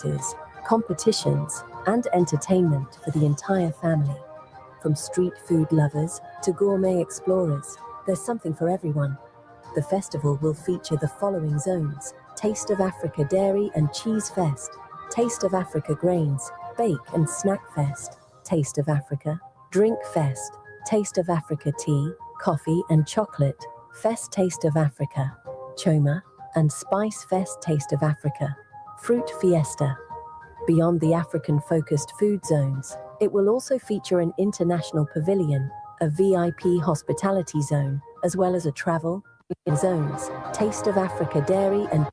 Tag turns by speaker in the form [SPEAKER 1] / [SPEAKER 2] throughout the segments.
[SPEAKER 1] experiences, competitions, and entertainment for the entire family. From street food lovers to gourmet explorers, there's something for everyone. The festival will feature the following zones: Taste of Africa Dairy and Cheese Fest, Taste of Africa Grains, Bake and Snack Fest, Taste of Africa Drink Fest, Taste of Africa Tea, Coffee and Chocolate Fest, Taste of Africa Choma and Spice Fest, Taste of Africa Fruit Fiesta. Beyond the African-focused food zones, it will also feature an international pavilion, a VIP hospitality zone, as well as a travel zones, Taste of Africa Dairy and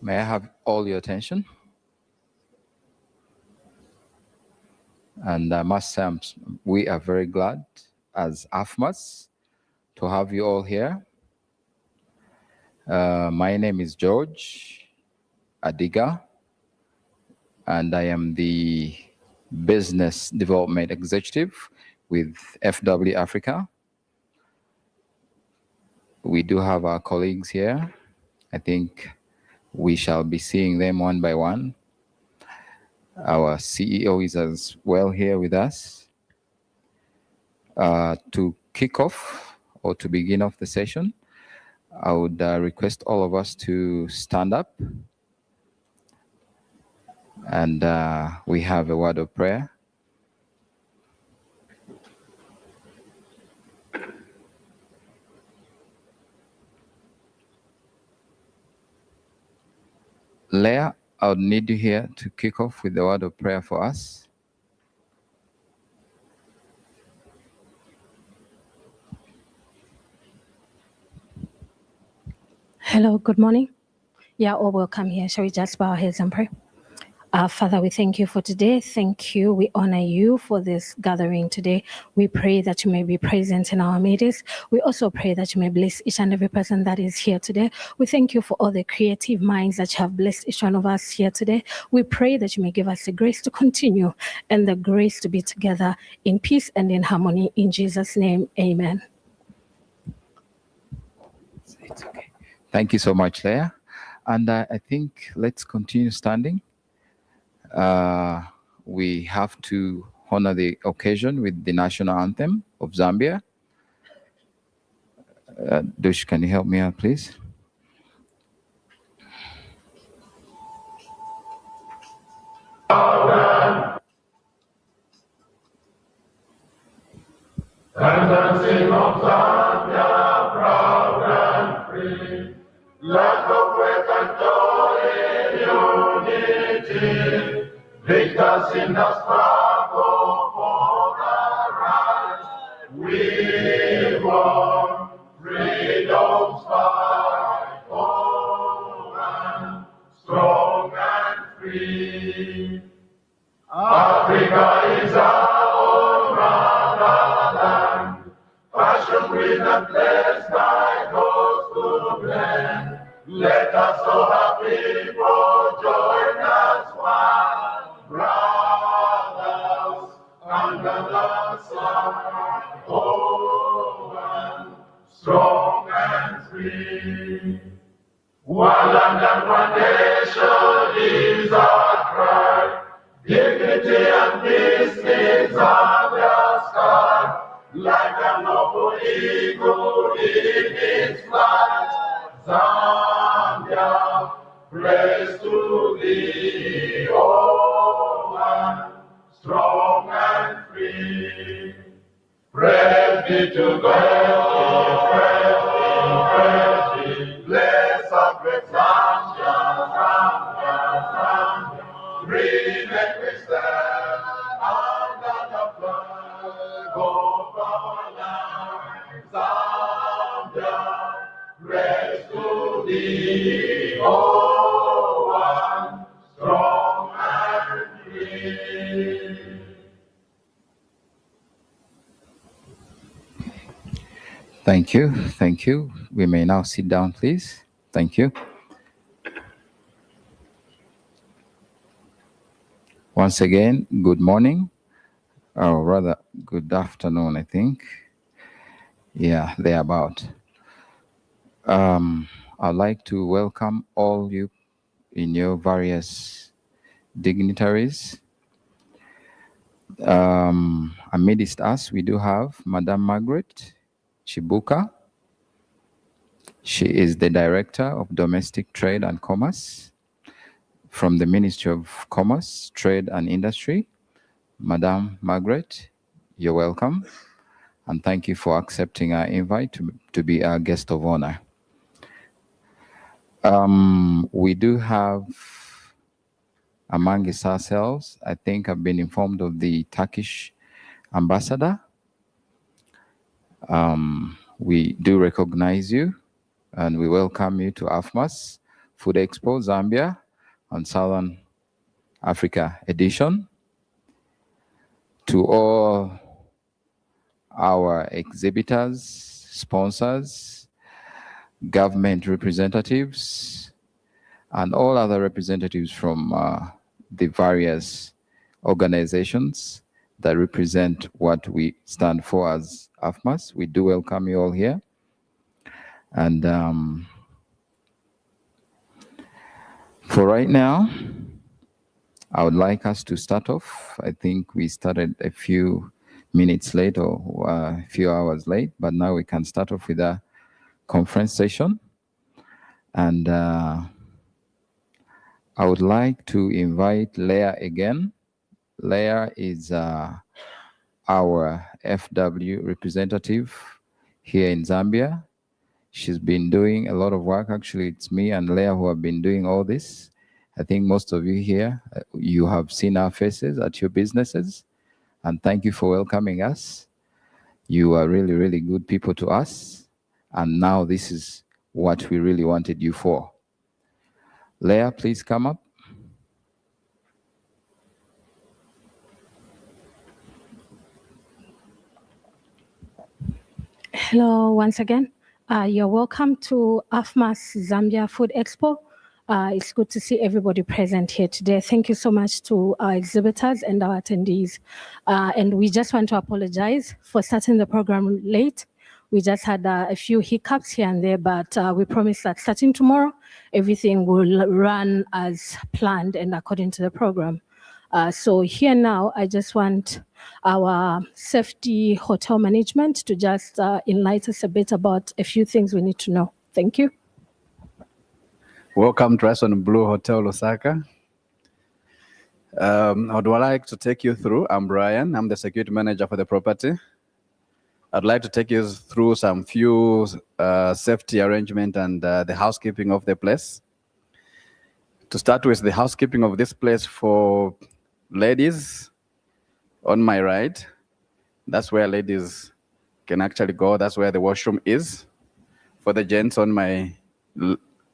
[SPEAKER 2] May I have all your attention? And I must say, we are very glad as Afmass to have you all here. My name is George Adiga, and I am the Business Development Executive with FW Africa. We do have our colleagues here. I think we shall be seeing them one by one. Our CEO is as well here with us. To kick off or to begin off the session, I would request all of us to stand up. And we have a word of prayer. Leah, I would need you here to kick off with the word of prayer for us.
[SPEAKER 3] Hello, good morning. Yeah, all welcome here. Shall we just bow our heads and pray? Father, we thank you for today. Thank you. We honor you for this gathering today. We pray that you may be present in our midst. We also pray that you may bless each and every person that is here today. We thank you for all the creative minds that you have blessed each one of us here today. We pray that you may give us the grace to continue and the grace to be together in peace and in harmony. In Jesus' name, amen.
[SPEAKER 2] It's okay. Thank you so much, Leah. And I think let's continue standing. We have to honor the occasion with the national anthem of Zambia. Dush, can you help me out, please?
[SPEAKER 4] Dancing of Zambia, proud and free, land of wealth and joy in unity. Victors in the struggle for our rights, we want freedom's fight, and strong and free. Africa is our own motherland, fashioned with and blessed by those who blend. Let us all happy people join us one. Brothers under the sun, and strong and free. One land and one nation is our cry. Dignity and peace in Zambia's sky. Like a noble eagle in its flight. Zambia, praise to thee, oh, strong and free. Praise be to God. Zambia, praise to thee, O one, strong and free.
[SPEAKER 2] Thank you. Thank you. We may now sit down, please. Thank you. Once again, good morning, or rather, good afternoon, I think. Yeah, thereabout. I'd like to welcome all you in your various dignitaries. Amidst us, we do have Madame Margaret Chibuka. She is the Director of Domestic Trade and Commerce from the Ministry of Commerce, Trade and Industry. Madame Margaret, you're welcome. And thank you for accepting our invite to be our guest of honor. We do have amongst ourselves, I think I've been informed of the Turkish ambassador. We do recognize you and we welcome you to Afmass Food Expo Zambia on Southern Africa edition. To all our exhibitors, sponsors, government representatives, and all other representatives from the various organizations that represent what we stand for as Afmass. We do welcome you all here. And for right now, I would like us to start off. I think we started a few minutes late or a few hours late, but now we can start off with a conference session. And I would like to invite Leah again. Leah is our FW representative here in Zambia. She's been doing a lot of work. Actually, it's me and Leah who have been doing all this. I think most of you here, you have seen our faces at your businesses. And thank you for welcoming us. You are really, really good people to us. And now this is what we really wanted you for. Leah, please come up.
[SPEAKER 3] Hello, once again. You're welcome to Afmass Zambia Food Expo. It's good to see everybody present here today. Thank you so much to our exhibitors and our attendees. And we just want to apologize for starting the program late. We just had a few hiccups here and there, but we promise that starting tomorrow, everything will run as planned and according to the program. So here now, I just want our safety hotel management to just enlighten us a bit about a few things we need to know. Thank you.
[SPEAKER 5] Welcome to Radisson Blu Hotel Lusaka. I would like to take you through. I'm Brian. I'm the security manager for the property. I'd like to take you through some few safety arrangement and the housekeeping of the place. To start with, the housekeeping of this place for ladies, on my right, that's where ladies can actually go. That's where the washroom is. For the gents, on my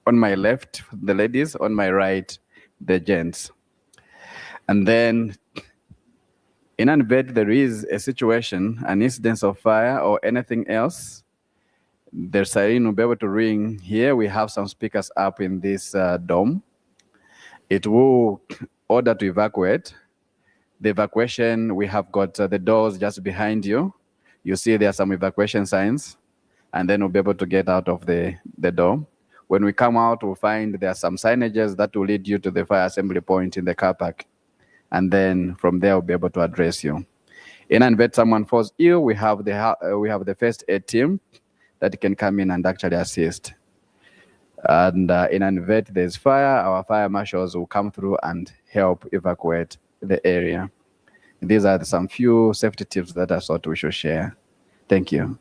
[SPEAKER 5] left, the ladies, on my right, the gents. And then in an event there is a situation, an incident of fire or anything else, the siren will be able to ring. Here we have some speakers up in this dome. It will order to evacuate. The evacuation, we have got the doors just behind you. You see there are some evacuation signs, and then we'll be able to get out of the door. When we come out, we'll find there are some signages that will lead you to the fire assembly point in the car park. And then from there, we'll be able to address you. In an event someone falls ill, we have the first aid team that can come in and actually assist. And in an event there's fire, our fire marshals will come through and help evacuate the area. These are some few safety tips that I thought we should share. Thank you.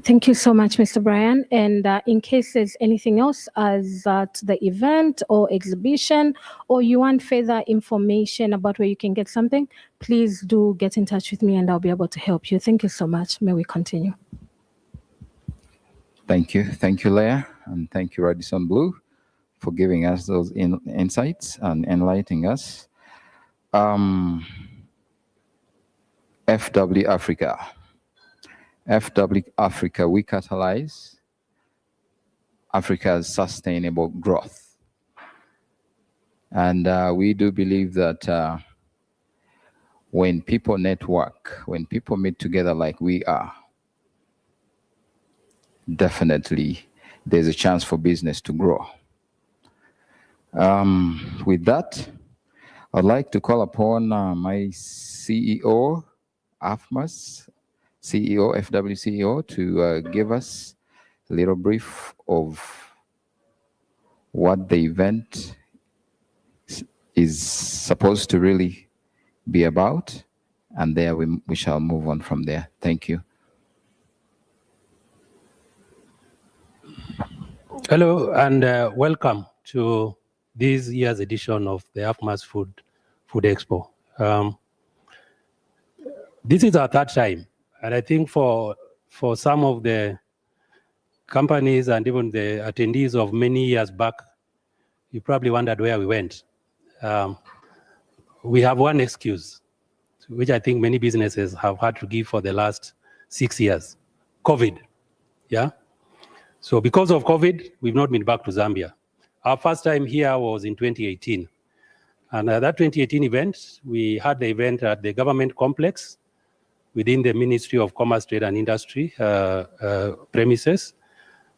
[SPEAKER 3] Thank you so much, Mr. Brian. And in case there's anything else as at the event or exhibition, or you want further information about where you can get something, please do get in touch with me and I'll be able to help you. Thank you so much. May we continue.
[SPEAKER 2] Thank you, Leah, and thank you, Radisson Blue, for giving us those insights and enlightening us. FW Africa. FW Africa, we catalyze Africa's sustainable growth. And we do believe that when people network, when people meet together like we are, definitely there's a chance for business to grow. With that, I'd like to call upon my CEO, Afmass, CEO, FW CEO, to give us a little brief of what the event is supposed to really be about, and there we shall move on from there. Thank you.
[SPEAKER 6] Hello, and welcome to this year's edition of the Afmass Food Expo. This is our third time, and I think for some of the companies and even the attendees of many years back, you probably wondered where we went. We have one excuse, which I think many businesses have had to give for the last 6 years: COVID. Yeah. So because of COVID, we've not been back to Zambia. Our first time here was in 2018. And at that 2018 event, we had the event at the government complex within the Ministry of Commerce, Trade and Industry premises.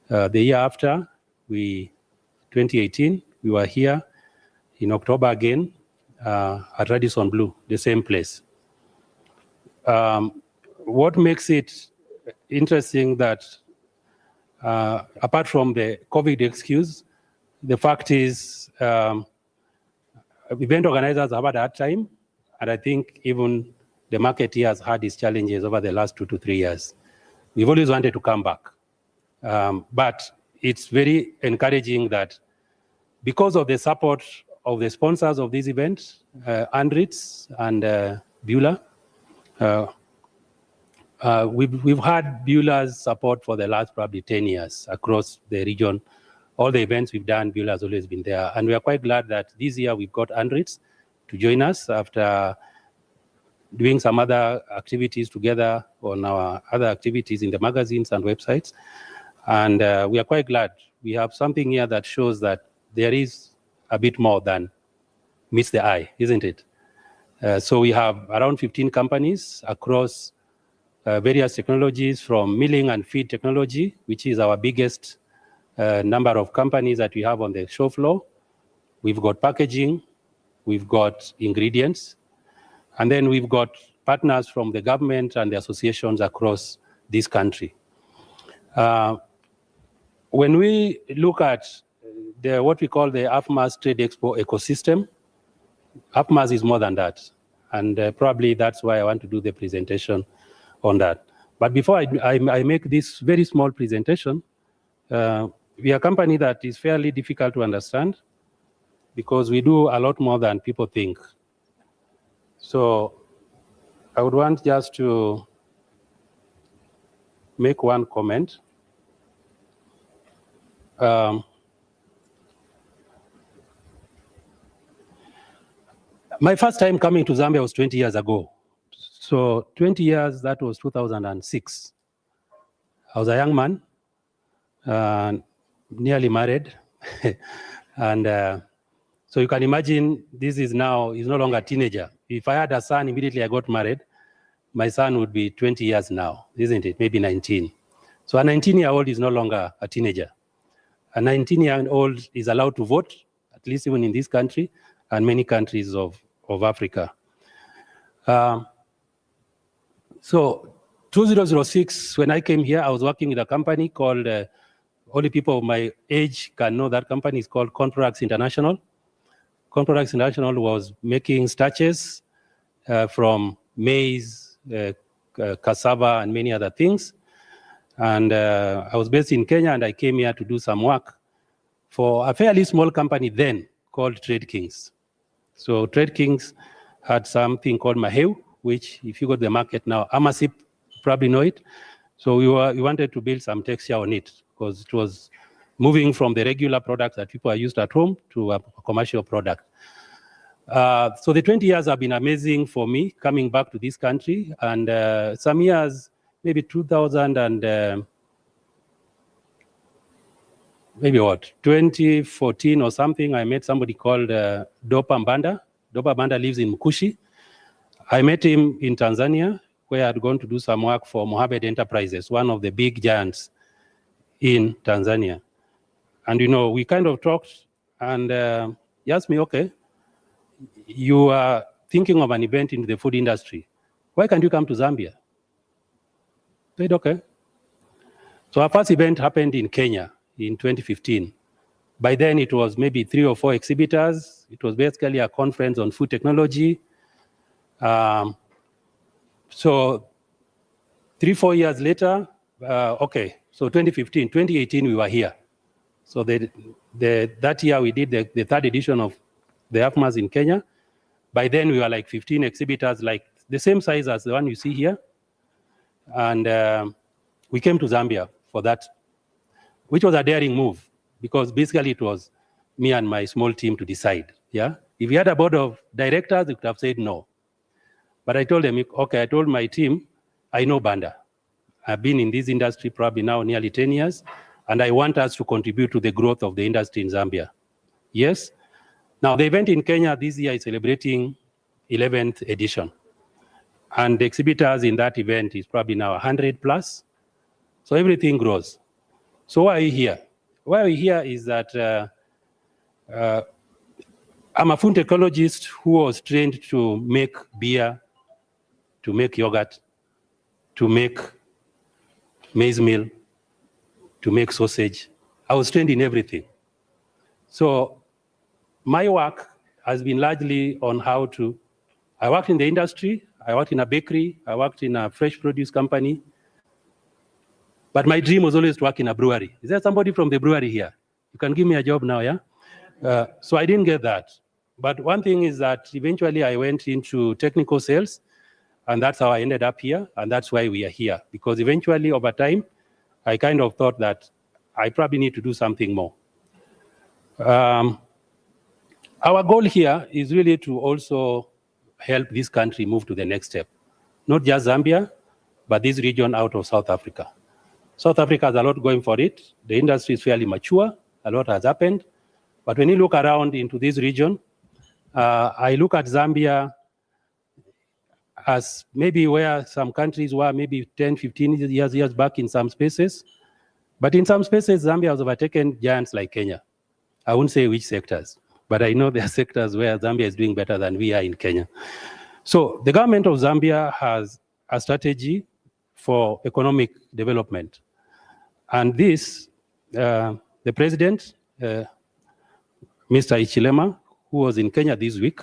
[SPEAKER 6] The year after, 2018, we were here in October again at Radisson Blue, the same place. What makes it interesting that apart from the COVID excuse, the fact is event organizers have had a hard time, and I think even the market here has had its challenges over the last 2 to 3 years. We've always wanted to come back, but it's very encouraging that because of the support of the sponsors of this event, Andritz and Beulah, we've had Beulah's support for the last probably 10 years across the region. All the events we've done, Beulah has always been there. And we are quite glad that this year we've got Andritz to join us after doing some other activities together on our other activities in the magazines and websites. And we are quite glad. We have something here that shows that there is a bit more than meets the eye, isn't it? So we have around 15 companies across various technologies, from milling and feed technology, which is our biggest number of companies that we have on the show floor. We've got packaging, we've got ingredients, and then we've got partners from the government and the associations across this country. When we look at what we call the Afmass Trade Expo ecosystem, Afmass is more than that. And probably that's why I want to do the presentation on that. But before I make this very small presentation, we are a company that is fairly difficult to understand because we do a lot more than people think. So I would want just to make one comment. My first time coming to Zambia was 20 years ago. So 20 years, that was 2006. I was a young man, nearly married. And so you can imagine this is now, he's no longer a teenager. If I had a son, immediately I got married, my son would be 20 years now, isn't it? Maybe 19. So a 19-year-old is no longer a teenager. A 19-year-old is allowed to vote, at least even in this country, and many countries of Africa. So 2006, when I came here, I was working with a company called, only people of my age can know that company is called Contracts International. Contracts International was making starches from maize, cassava, and many other things. And I was based in Kenya, and I came here to do some work for a fairly small company then called Trade Kings. So Trade Kings had something called Maheu, which if you go to the market now, Amasip, you probably know it. So we wanted to build some texture on it because it was moving from the regular products that people are used at home to a commercial product. So the 20 years have been amazing for me coming back to this country. And some years, maybe 2000 and maybe 2014 or something, I met somebody called Dopa Mbanda. Dopa Mbanda lives in Mkushi. I met him in Tanzania, where I'd gone to do some work for Mohammed Enterprises, one of the big giants in Tanzania. And, we kind of talked, and he asked me, okay, you are thinking of an event in the food industry. Why can't you come to Zambia? I said, okay. So our first event happened in Kenya in 2015. By then, it was maybe 3 or 4 exhibitors. It was basically a conference on food technology. So 3-4 years later, okay, so 2015, 2018, we were here. So that year, we did the 3rd edition of the Afmass in Kenya. By then, we were like 15 exhibitors, like the same size as the one you see here. And we came to Zambia for that, which was a daring move, because basically it was me and my small team to decide. Yeah, if we had a board of directors, we could have said no. But I told them, okay, I told my team, I know Banda. I've been in this industry probably now nearly 10 years, and I want us to contribute to the growth of the industry in Zambia. Yes. Now, the event in Kenya this year is celebrating 11th edition. And the exhibitors in that event is probably now 100 plus. So everything grows. So why are we here? Why we're here is that I'm a food technologist who was trained to make beer, to make yogurt, to make maize meal, to make sausage. I was trained in everything. So my work has been largely on how to, I worked in the industry, I worked in a bakery, I worked in a fresh produce company, but my dream was always to work in a brewery. Is there somebody from the brewery here? You can give me a job now, yeah? So I didn't get that. But one thing is that eventually I went into technical sales, and that's how I ended up here, and that's why we are here. Because eventually, over time, I kind of thought that I probably need to do something more. Our goal here is really to also help this country move to the next step. Not just Zambia, but this region out of South Africa. South Africa has a lot going for it. The industry is fairly mature. A lot has happened. But when you look around into this region, I look at Zambia as maybe where some countries were maybe 10, 15 years back in some spaces. But in some spaces, Zambia has overtaken giants like Kenya. I won't say which sectors, but I know there are sectors where Zambia is doing better than we are in Kenya. So the government of Zambia has a strategy for economic development. And this, the president, Mr. Ichilema, who was in Kenya this week,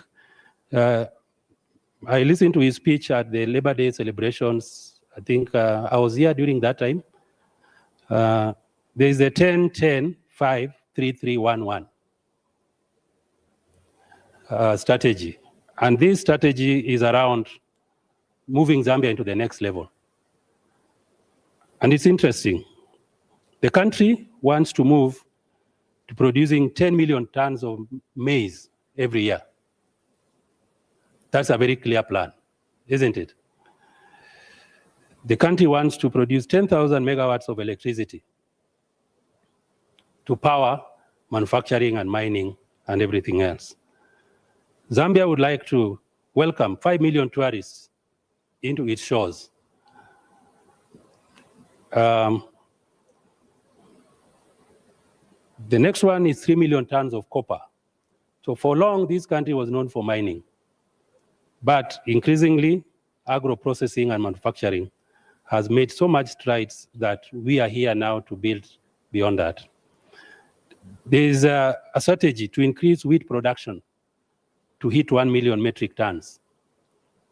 [SPEAKER 6] I listened to his speech at the Labor Day celebrations. I think I was here during that time. There is a 10-10-5-3-3-1-1 strategy. And this strategy is around moving Zambia into the next level. And it's interesting. The country wants to move to producing 10 million tons of maize every year. That's a very clear plan, isn't it? The country wants to produce 10,000 megawatts of electricity to power manufacturing and mining and everything else. Zambia would like to welcome 5 million tourists into its shores. The next one is 3 million tons of copper. So for long, this country was known for mining. But increasingly, agro-processing and manufacturing has made so much strides that we are here now to build beyond that. There is a strategy to increase wheat production to hit 1 million metric tons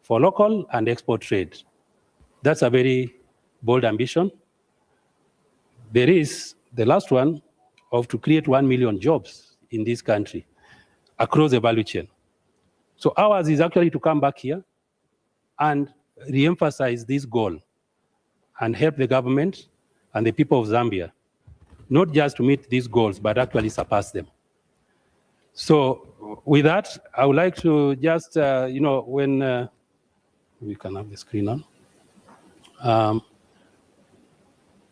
[SPEAKER 6] for local and export trade. That's a very bold ambition. There is the last one of to create 1 million jobs in this country across the value chain. So ours is actually to come back here and re-emphasize this goal and help the government and the people of Zambia, not just to meet these goals, but actually surpass them. So with that, I would like to just, when we can have the screen on.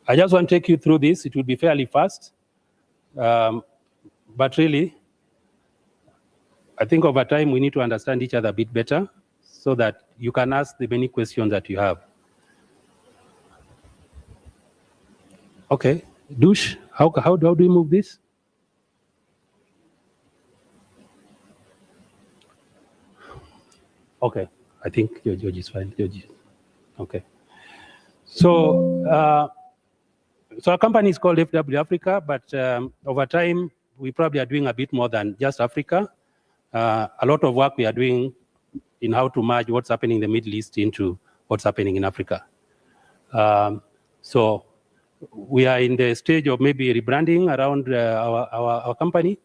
[SPEAKER 6] I just want to take you through this. It will be fairly fast. But really, I think over time we need to understand each other a bit better so that you can ask the many questions that you have. Okay, Dush, how do we move this? Okay, I think George is fine. George. Okay. So, so our company is called FW Africa, but over time, we probably are doing a bit more than just Africa. A lot of work we are doing in how to merge what's happening in the Middle East into what's happening in Africa. So we are in the stage of maybe rebranding around our company.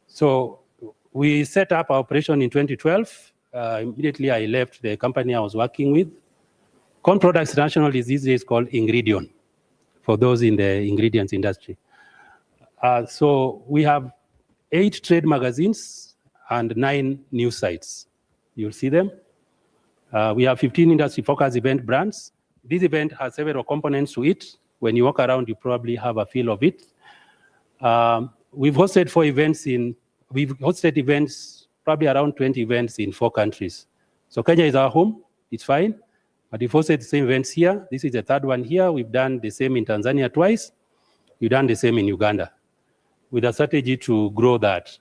[SPEAKER 6] So we set up our operation in 2012. Immediately I left the company I was working with. Corn Products International is these days called Ingredient, for those in the ingredients industry. So we have 8 trade magazines and 9 news sites. You'll see them. We have 15 industry-focused event brands. This event has several components to it. When you walk around, you probably have a feel of it. We've hosted events, probably around 20 events in 4 countries. So Kenya is our home, it's fine. But we've hosted the same events here. This is the 3rd one here. We've done the same in Tanzania twice. We've done the same in Uganda with a strategy to grow that.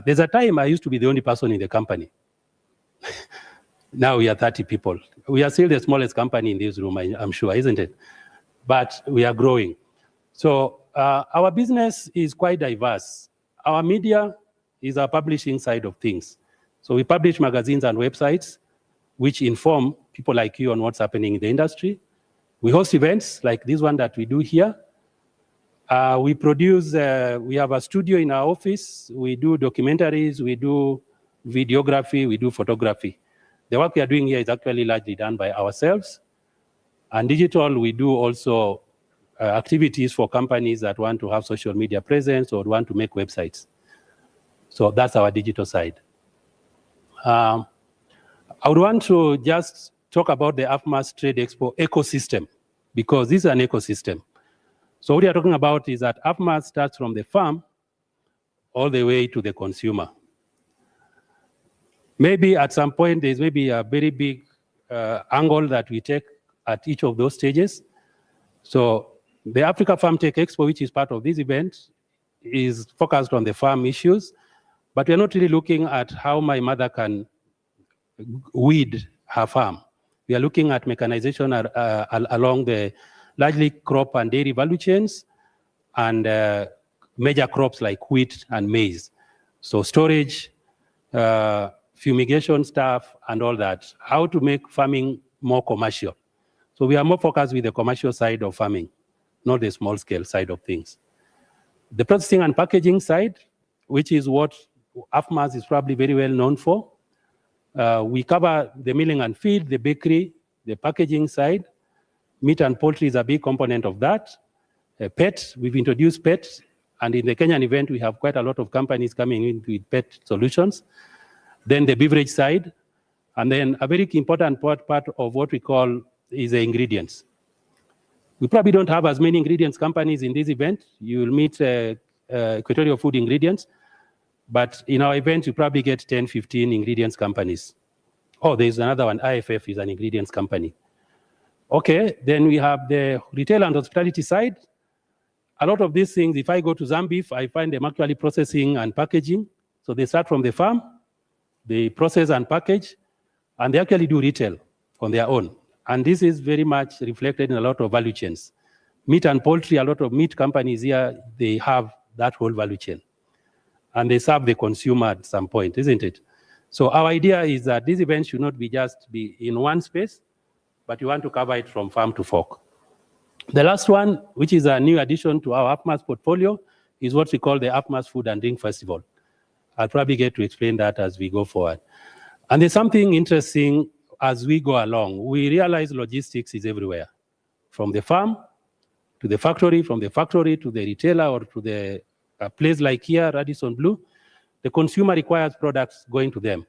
[SPEAKER 6] There's a time I used to be the only person in the company. Now we are 30 people. We are still the smallest company in this room, I'm sure, isn't it? But we are growing. So our business is quite diverse. Our media is our publishing side of things. So we publish magazines and websites which inform people like you on what's happening in the industry. We host events like this one that we do here. We produce, we have a studio in our office. We do documentaries, we do videography, we do photography. The work we are doing here is actually largely done by ourselves. And digital, we do also activities for companies that want to have social media presence or want to make websites. So that's our digital side. I would want to just talk about the Afmass Trade Expo ecosystem, because this is an ecosystem. So what we are talking about is that Afmass starts from the farm all the way to the consumer. Maybe at some point, there's maybe a very big angle that we take at each of those stages. So the Africa Farm Tech Expo, which is part of this event, is focused on the farm issues, but we're not really looking at how my mother can weed her farm. We are looking at mechanization along the largely crop and dairy value chains and major crops like wheat and maize. So storage, fumigation stuff, and all that. How to make farming more commercial. So we are more focused with the commercial side of farming, not the small scale side of things. The processing and packaging side, which is what Afmass is probably very well known for. We cover the milling and feed, the bakery, the packaging side. Meat and poultry is a big component of that. Pet, we've introduced pets, and in the Kenyan event, we have quite a lot of companies coming in with pet solutions. Then the beverage side, and then a very important part of what we call is the ingredients. We probably don't have as many ingredients companies in this event. You will meet Equatorial Food Ingredients, but in our event, you probably get 10, 15 ingredients companies. Oh, there's another one, IFF is an ingredients company. Okay, then we have the retail and hospitality side. A lot of these things, if I go to Zambia, I find them actually processing and packaging. So they start from the farm, they process and package, and they actually do retail on their own. And this is very much reflected in a lot of value chains. Meat and poultry, a lot of meat companies here, they have that whole value chain. And they serve the consumer at some point, isn't it? So our idea is that this event should not be just be in one space, but you want to cover it from farm to fork. The last one, which is a new addition to our Afmass portfolio, is what we call the Afmass Food and Drink Festival. I'll probably get to explain that as we go forward. And there's something interesting as we go along. We realize logistics is everywhere. from the farm to the factory, from the factory to the retailer or to the place like here, Radisson Blue. The consumer requires products going to them.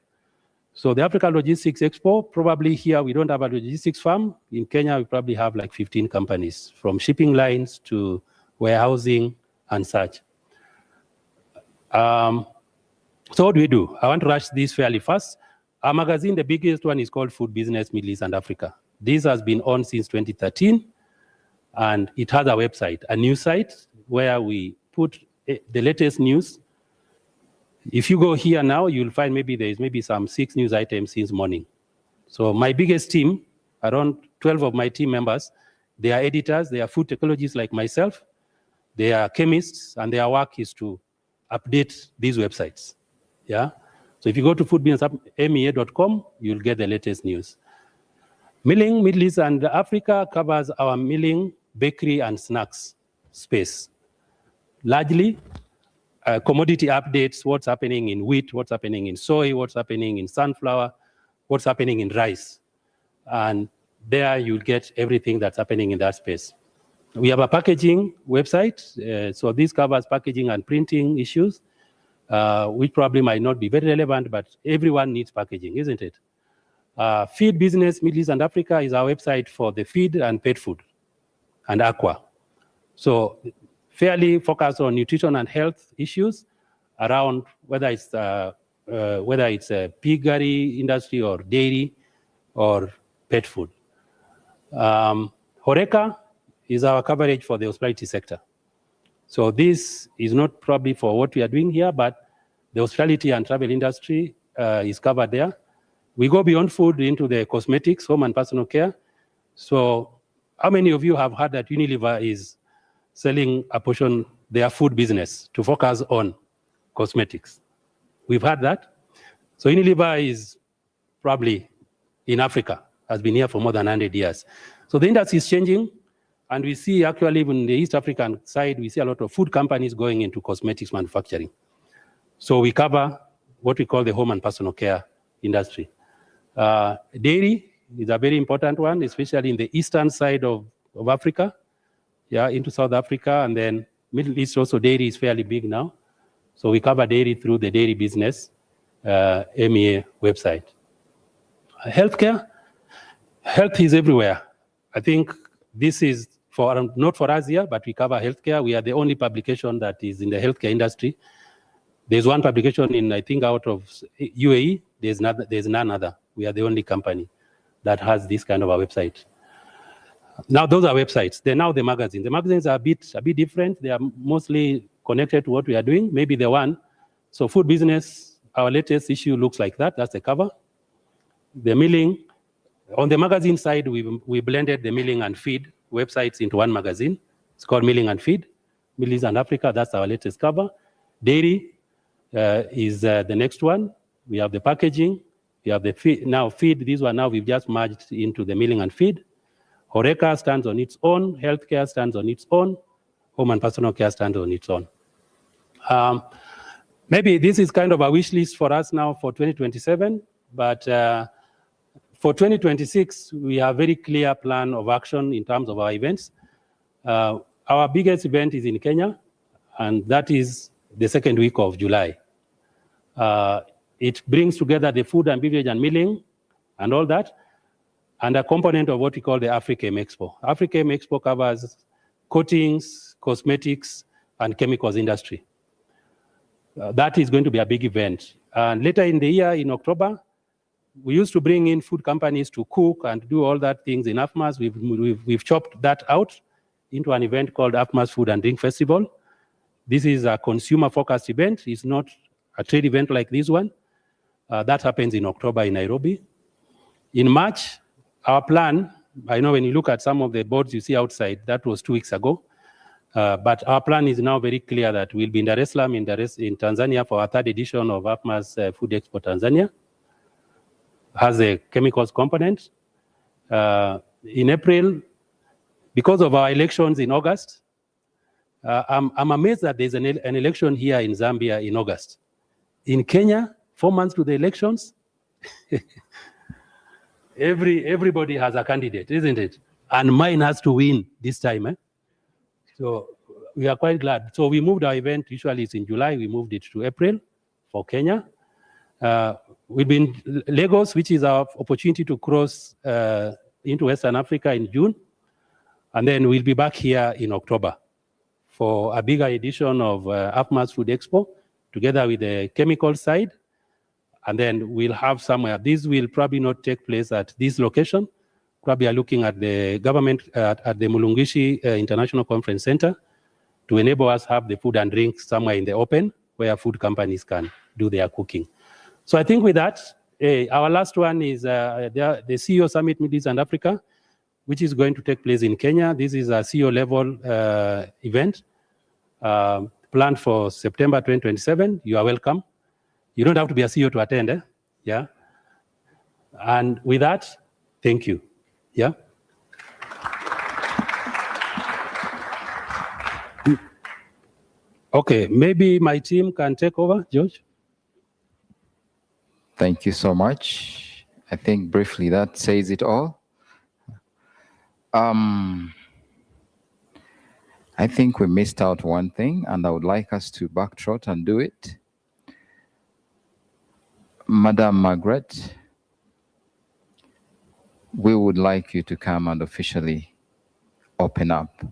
[SPEAKER 6] So the Africa Logistics Expo, probably here we don't have a logistics firm. In Kenya, we probably have like 15 companies, from shipping lines to warehousing and such. So what do we do? I want to rush this fairly fast. Our magazine, the biggest one, is called Food Business Middle East and Africa. This has been on since 2013, and it has a website, a news site, where we put the latest news. If you go here now, you'll find there's some 6 news items since morning. So my biggest team, around 12 of my team members, they are editors, they are food technologists like myself, they are chemists, and their work is to update these websites. Yeah. So if you go to foodbusinessmea.com, you'll get the latest news. Milling, Middle East and Africa covers our milling, bakery, and snacks space. Largely, commodity updates, what's happening in wheat, what's happening in soy, what's happening in sunflower, what's happening in rice. And there you'll get everything that's happening in that space. We have a packaging website. So this covers packaging and printing issues, which probably might not be very relevant, but everyone needs packaging, isn't it? Feed Business Middle East and Africa is our website for the feed and pet food and aqua. So fairly focused on nutrition and health issues around whether it's a piggery industry or dairy or pet food. Horeca is our coverage for the hospitality sector. So this is not probably for what we are doing here, but the hospitality and travel industry is covered there. We go beyond food into the cosmetics, home and personal care. So how many of you have heard that Unilever is selling a portion their food business to focus on cosmetics? We've heard that. So Unilever is probably in Africa, has been here for more than 100 years. So the industry is changing, and we see actually even in the East African side, we see a lot of food companies going into cosmetics manufacturing. So we cover what we call the home and personal care industry. Dairy is a very important one, especially in the eastern side of Africa, into South Africa, and then Middle East also. Dairy is fairly big now. So we cover dairy through the Dairy Business MEA website. Healthcare, health is everywhere. I think this is not for us here, but we cover healthcare. We are the only publication that is in the healthcare industry. There's one publication in, I think, out of UAE. There's none other. We are the only company that has this kind of a website. Now, those are websites. They're now the magazines. The magazines are a bit different. They are mostly connected to what we are doing. Maybe the one. So Food Business, our latest issue looks like that. That's the cover. The milling. On the magazine side, we blended the milling and feed websites into one magazine. It's called Milling and Feed. Middle East and Africa, that's our latest cover. Dairy is the next one. We have the packaging. We have the feed. Now feed, this one now we've just merged into the milling and feed. Horeca stands on its own. Healthcare stands on its own. Home and personal care stands on its own. Maybe this is kind of a wish list for us now for 2027, but for 2026, we have a very clear plan of action in terms of our events. Our biggest event is in Kenya, and that is the second week of July. It brings together the food and beverage and milling and all that, and a component of what we call the AfriChem Expo. AfriChem Expo covers coatings, cosmetics, and chemicals industry. That is going to be a big event. And later in the year, in October, we used to bring in food companies to cook and do all that things in Afmass. We've chopped that out into an event called Afmass Food and Drink Festival. This is a consumer-focused event. It's not a trade event like this one. That happens in October in Nairobi. In March, our plan, I know when you look at some of the boards you see outside, that was 2 weeks ago. But our plan is now very clear that we'll be in Dar es Salaam in Tanzania for our 3rd edition of Afmass Food Expo Tanzania. Has a chemicals component. In April, because of our elections in August, I'm amazed that there's an election here in Zambia in August. In Kenya, 4 months to the elections, everybody has a candidate, isn't it? And mine has to win this time. So we are quite glad. So we moved our event, usually it's in July, we moved it to April for Kenya. We've been Lagos, which is our opportunity to cross into Western Africa in June. And then we'll be back here in October for a bigger edition of Afmass Food Expo, together with the chemical side. And then we'll have somewhere. This will probably not take place at this location. Probably are looking at the government, at the Mulungishi International Conference Center to enable us have the food and drink somewhere in the open where food companies can do their cooking. So I think with that, our last one is the CEO Summit Middle East and Africa, which is going to take place in Kenya. This is a CEO level event planned for September 2027. You are welcome. You don't have to be a CEO to attend, yeah. And with that, thank you, yeah. Okay, maybe my team can take over, George.
[SPEAKER 2] Thank you so much. I think briefly that says it all. I think we missed out one thing, and I would like us to backtrot and do it. Madam Margaret, we would like you to come and officially open up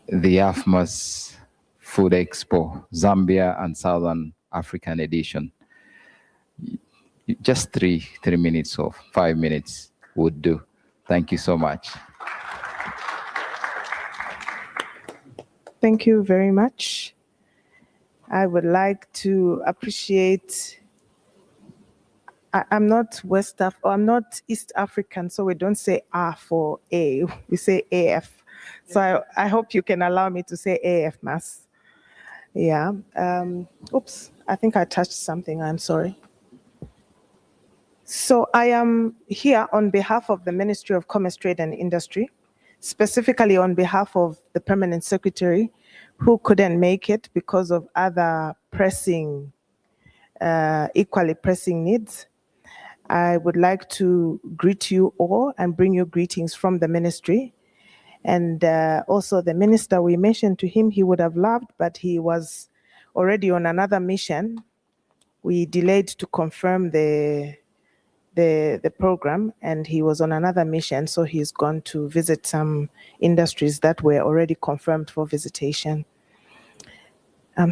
[SPEAKER 2] the Afmass Food Expo, Zambia and Southern African edition. Just three minutes or 5 minutes would do. Thank you so much.
[SPEAKER 7] Thank you very much. I would like to appreciate, I'm not I'm not East African, so we don't say A for A, we say AF. So I hope you can allow me to say Afmass. Yeah. Oops, I think I touched something, I'm sorry. So I am here on behalf of the Ministry of Commerce, Trade and Industry, specifically on behalf of the Permanent Secretary, who couldn't make it because of other pressing, equally pressing needs. I would like to greet you all and bring you greetings from the ministry. And also the minister, we mentioned to him he would have loved, but he was already on another mission. We delayed to confirm the program, and he was on another mission, so he's gone to visit some industries that were already confirmed for visitation.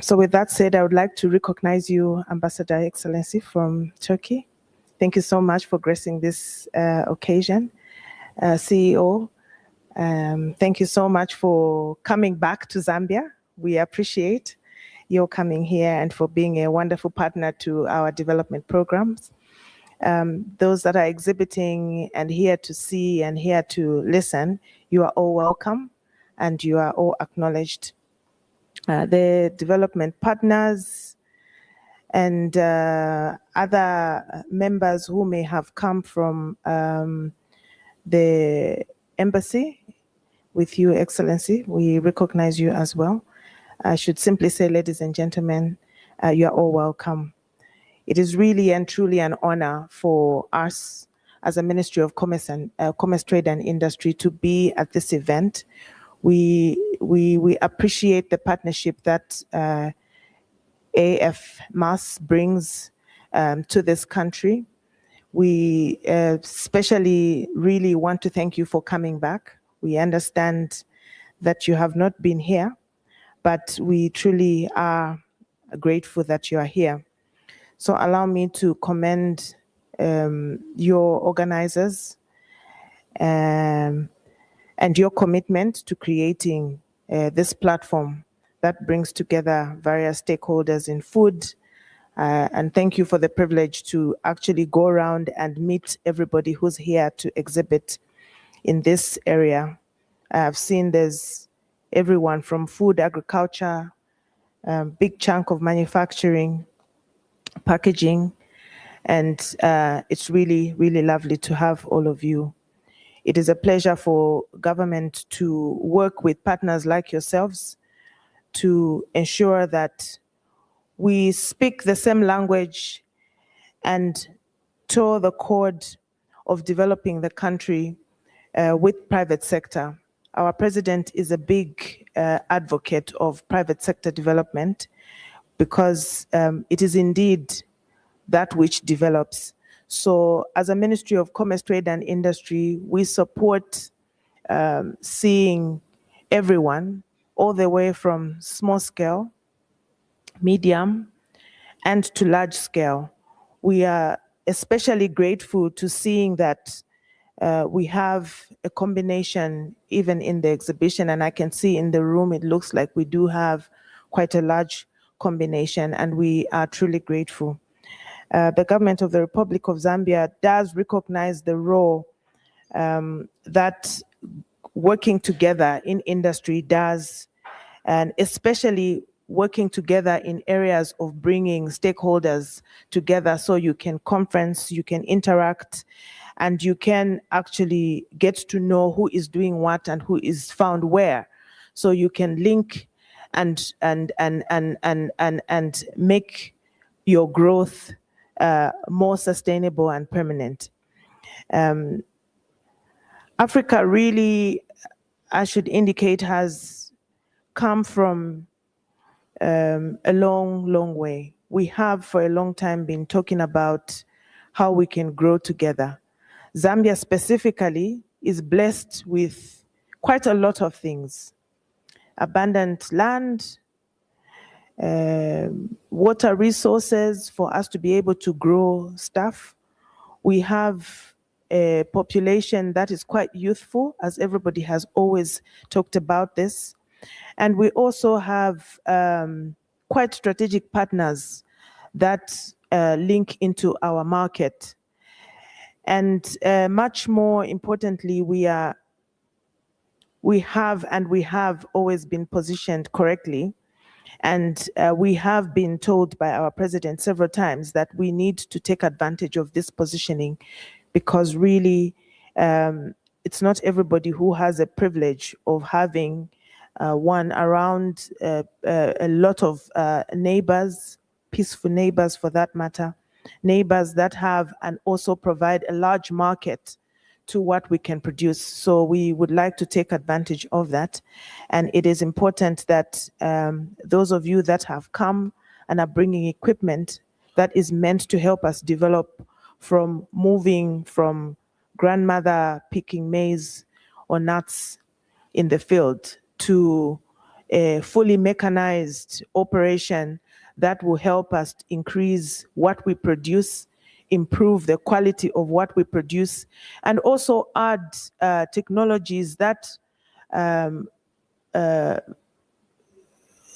[SPEAKER 7] So with that said, I would like to recognize you, Ambassador Excellency from Turkey. Thank you so much for gracing this occasion. CEO, thank you so much for coming back to Zambia. We appreciate your coming here and for being a wonderful partner to our development programs. Those that are exhibiting and here to see and here to listen, you are all welcome and you are all acknowledged. The development partners and other members who may have come from the embassy with you, Excellency, we recognize you as well. I should simply say, ladies and gentlemen, you are all welcome. It is really and truly an honor for us as a Ministry of Commerce and Commerce, Trade and Industry to be at this event. We appreciate the partnership that Afmass brings to this country. We especially really want to thank you for coming back. We understand that you have not been here, but we truly are grateful that you are here. So allow me to commend your organizers and your commitment to creating this platform that brings together various stakeholders in food. And thank you for the privilege to actually go around and meet everybody who's here to exhibit in this area. I've seen there's everyone from food, agriculture, big chunk of manufacturing, packaging, and it's really, really lovely to have all of you. It is a pleasure for government to work with partners like yourselves to ensure that we speak the same language and toe the chord of developing the country with private sector. Our president is a big advocate of private sector development because it is indeed that which develops. So as a Ministry of Commerce, Trade and Industry, we support seeing everyone all the way from small scale, medium, and to large scale. We are especially grateful to seeing that we have a combination even in the exhibition, and I can see in the room it looks like we do have quite a large combination, and we are truly grateful. The government of the Republic of Zambia does recognize the role that working together in industry does, and especially working together in areas of bringing stakeholders together so you can conference, you can interact, and you can actually get to know who is doing what and who is found where. So you can link and make your growth more sustainable and permanent. Africa really, I should indicate, has come from a long way. We have for a long time been talking about how we can grow together. Zambia specifically is blessed with quite a lot of things. Abundant land, water resources for us to be able to grow stuff. We have a population that is quite youthful, as everybody has always talked about this. And we also have quite strategic partners that link into our market. And much more importantly, we have always been positioned correctly. And we have been told by our president several times that we need to take advantage of this positioning, because really it's not everybody who has a privilege of having one around a lot of neighbors, peaceful neighbors for that matter, neighbors that have and also provide a large market to what we can produce. So we would like to take advantage of that. And it is important that those of you that have come and are bringing equipment that is meant to help us develop from moving from grandmother picking maize or nuts in the field to a fully mechanized operation that will help us increase what we produce, improve the quality of what we produce, and also add technologies that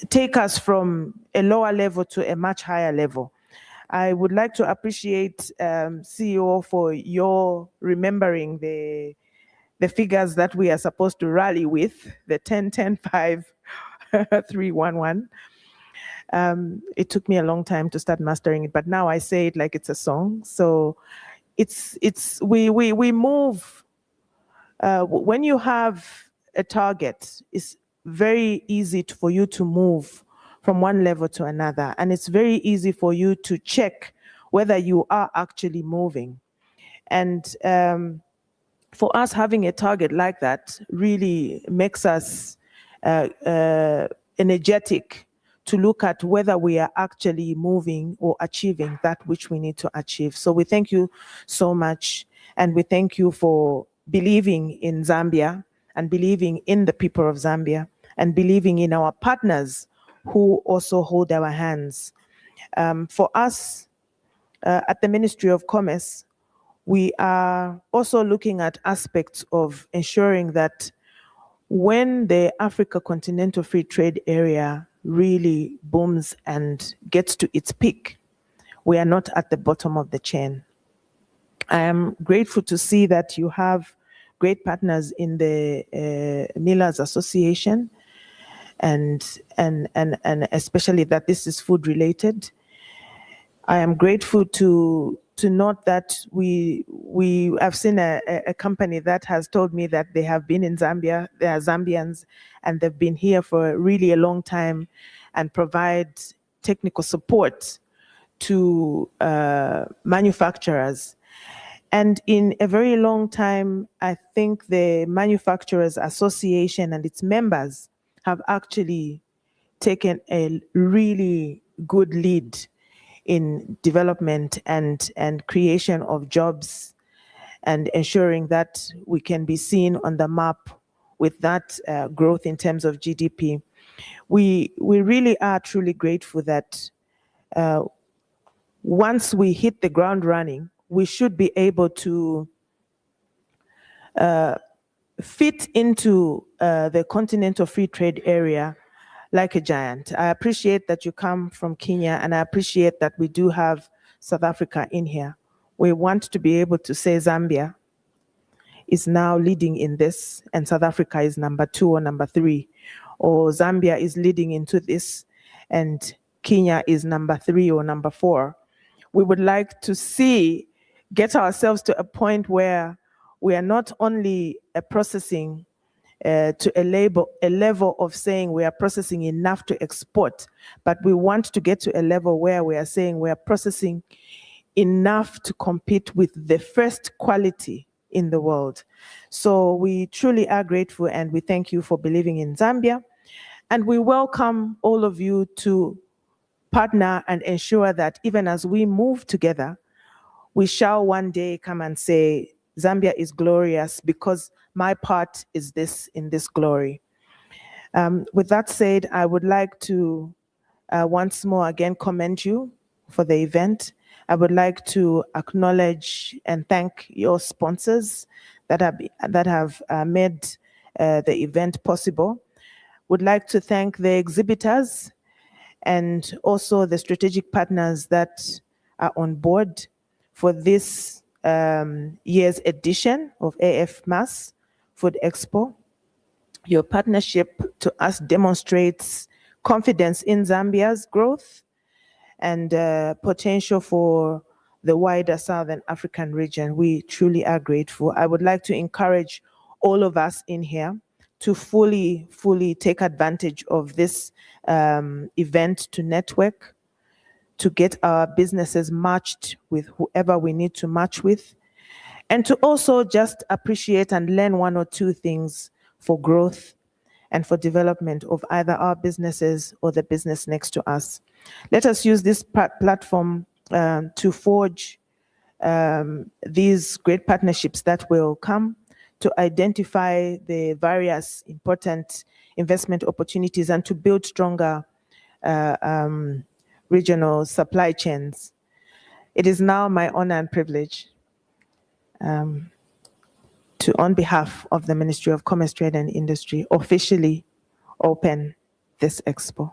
[SPEAKER 7] take us from a lower level to a much higher level. I would like to appreciate CEO for your remembering the figures that we are supposed to rally with, the 10, 10, 5, 3, 1, 1. It took me a long time to start mastering it, but now I say it like it's a song. So we move. When you have a target, it's very easy for you to move from one level to another, and it's very easy for you to check whether you are actually moving. And for us, having a target like that really makes us energetic to look at whether we are actually moving or achieving that which we need to achieve. So we thank you so much, and we thank you for believing in Zambia and believing in the people of Zambia and believing in our partners who also hold our hands. For us at the Ministry of Commerce, we are also looking at aspects of ensuring that when the Africa Continental Free Trade Area really booms and gets to its peak, we are not at the bottom of the chain. I am grateful to see that you have great partners in the Millers Association, and especially that this is food related. I am grateful to note that we have seen a company that has told me that they have been in Zambia, they are Zambians, and they've been here for really a long time and provide technical support to manufacturers. And in a very long time, I think the Manufacturers Association and its members have actually taken a really good lead in development and creation of jobs and ensuring that we can be seen on the map with that growth in terms of GDP. We really are truly grateful that once we hit the ground running, we should be able to fit into the Continental Free Trade Area like a giant. I appreciate that you come from Kenya, and I appreciate that we do have South Africa in here. We want to be able to say Zambia is now leading in this, and South Africa is number 2 or number 3, or Zambia is leading into this, and Kenya is number 3 or number 4. We would like to get ourselves to a point where we are not only processing to a level of saying we are processing enough to export, but we want to get to a level where we are saying we are processing enough to compete with the first quality in the world. So we truly are grateful, and we thank you for believing in Zambia. And we welcome all of you to partner and ensure that even as we move together, we shall one day come and say, Zambia is glorious because my part is this in this glory. With that said, I would like to once more again commend you for the event. I would like to acknowledge and thank your sponsors that have made the event possible. Would like to thank the exhibitors and also the strategic partners that are on board for this year's edition of Afmass Food Expo. Your partnership to us demonstrates confidence in Zambia's growth and potential for the wider Southern African region. We truly are grateful. I would like to encourage all of us in here to fully take advantage of this event, to network, to get our businesses matched with whoever we need to match with, and to also just appreciate and learn 1 or 2 things for growth and for development of either our businesses or the business next to us. Let us use this platform to forge these great partnerships that will come to identify the various important investment opportunities and to build stronger regional supply chains. It is now my honor and privilege to, on behalf of the Ministry of Commerce, Trade and Industry, officially open this expo.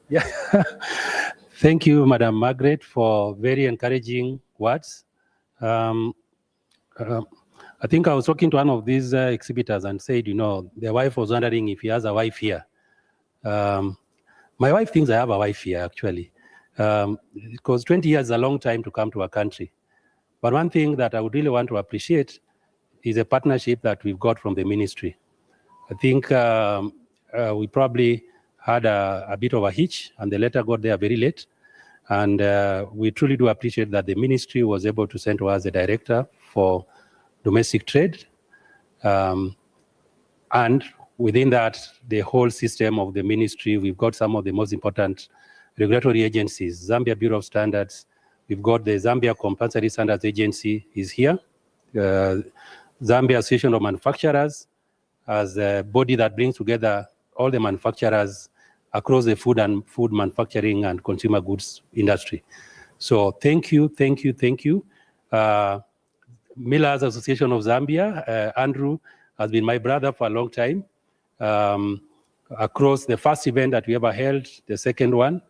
[SPEAKER 6] Yeah. Thank you, Madam Margaret, for very encouraging words. I think I was talking to one of these exhibitors and said, their wife was wondering if he has a wife here. My wife thinks I have a wife here, actually, because 20 years is a long time to come to a country. But one thing that I would really want to appreciate is a partnership that we've got from the ministry. I think we probably had a bit of a hitch, and the letter got there very late. And we truly do appreciate that the ministry was able to send to us the director for domestic trade. And within that, the whole system of the ministry, we've got some of the most important regulatory agencies. Zambia Bureau of Standards, we've got the Zambia Compulsory Standards Agency is here. Zambia Association of Manufacturers as a body that brings together all the manufacturers across the food manufacturing and consumer goods industry. So thank you. Millers Association of Zambia, Andrew has been my brother for a long time. Across the first event that we ever held, the second one,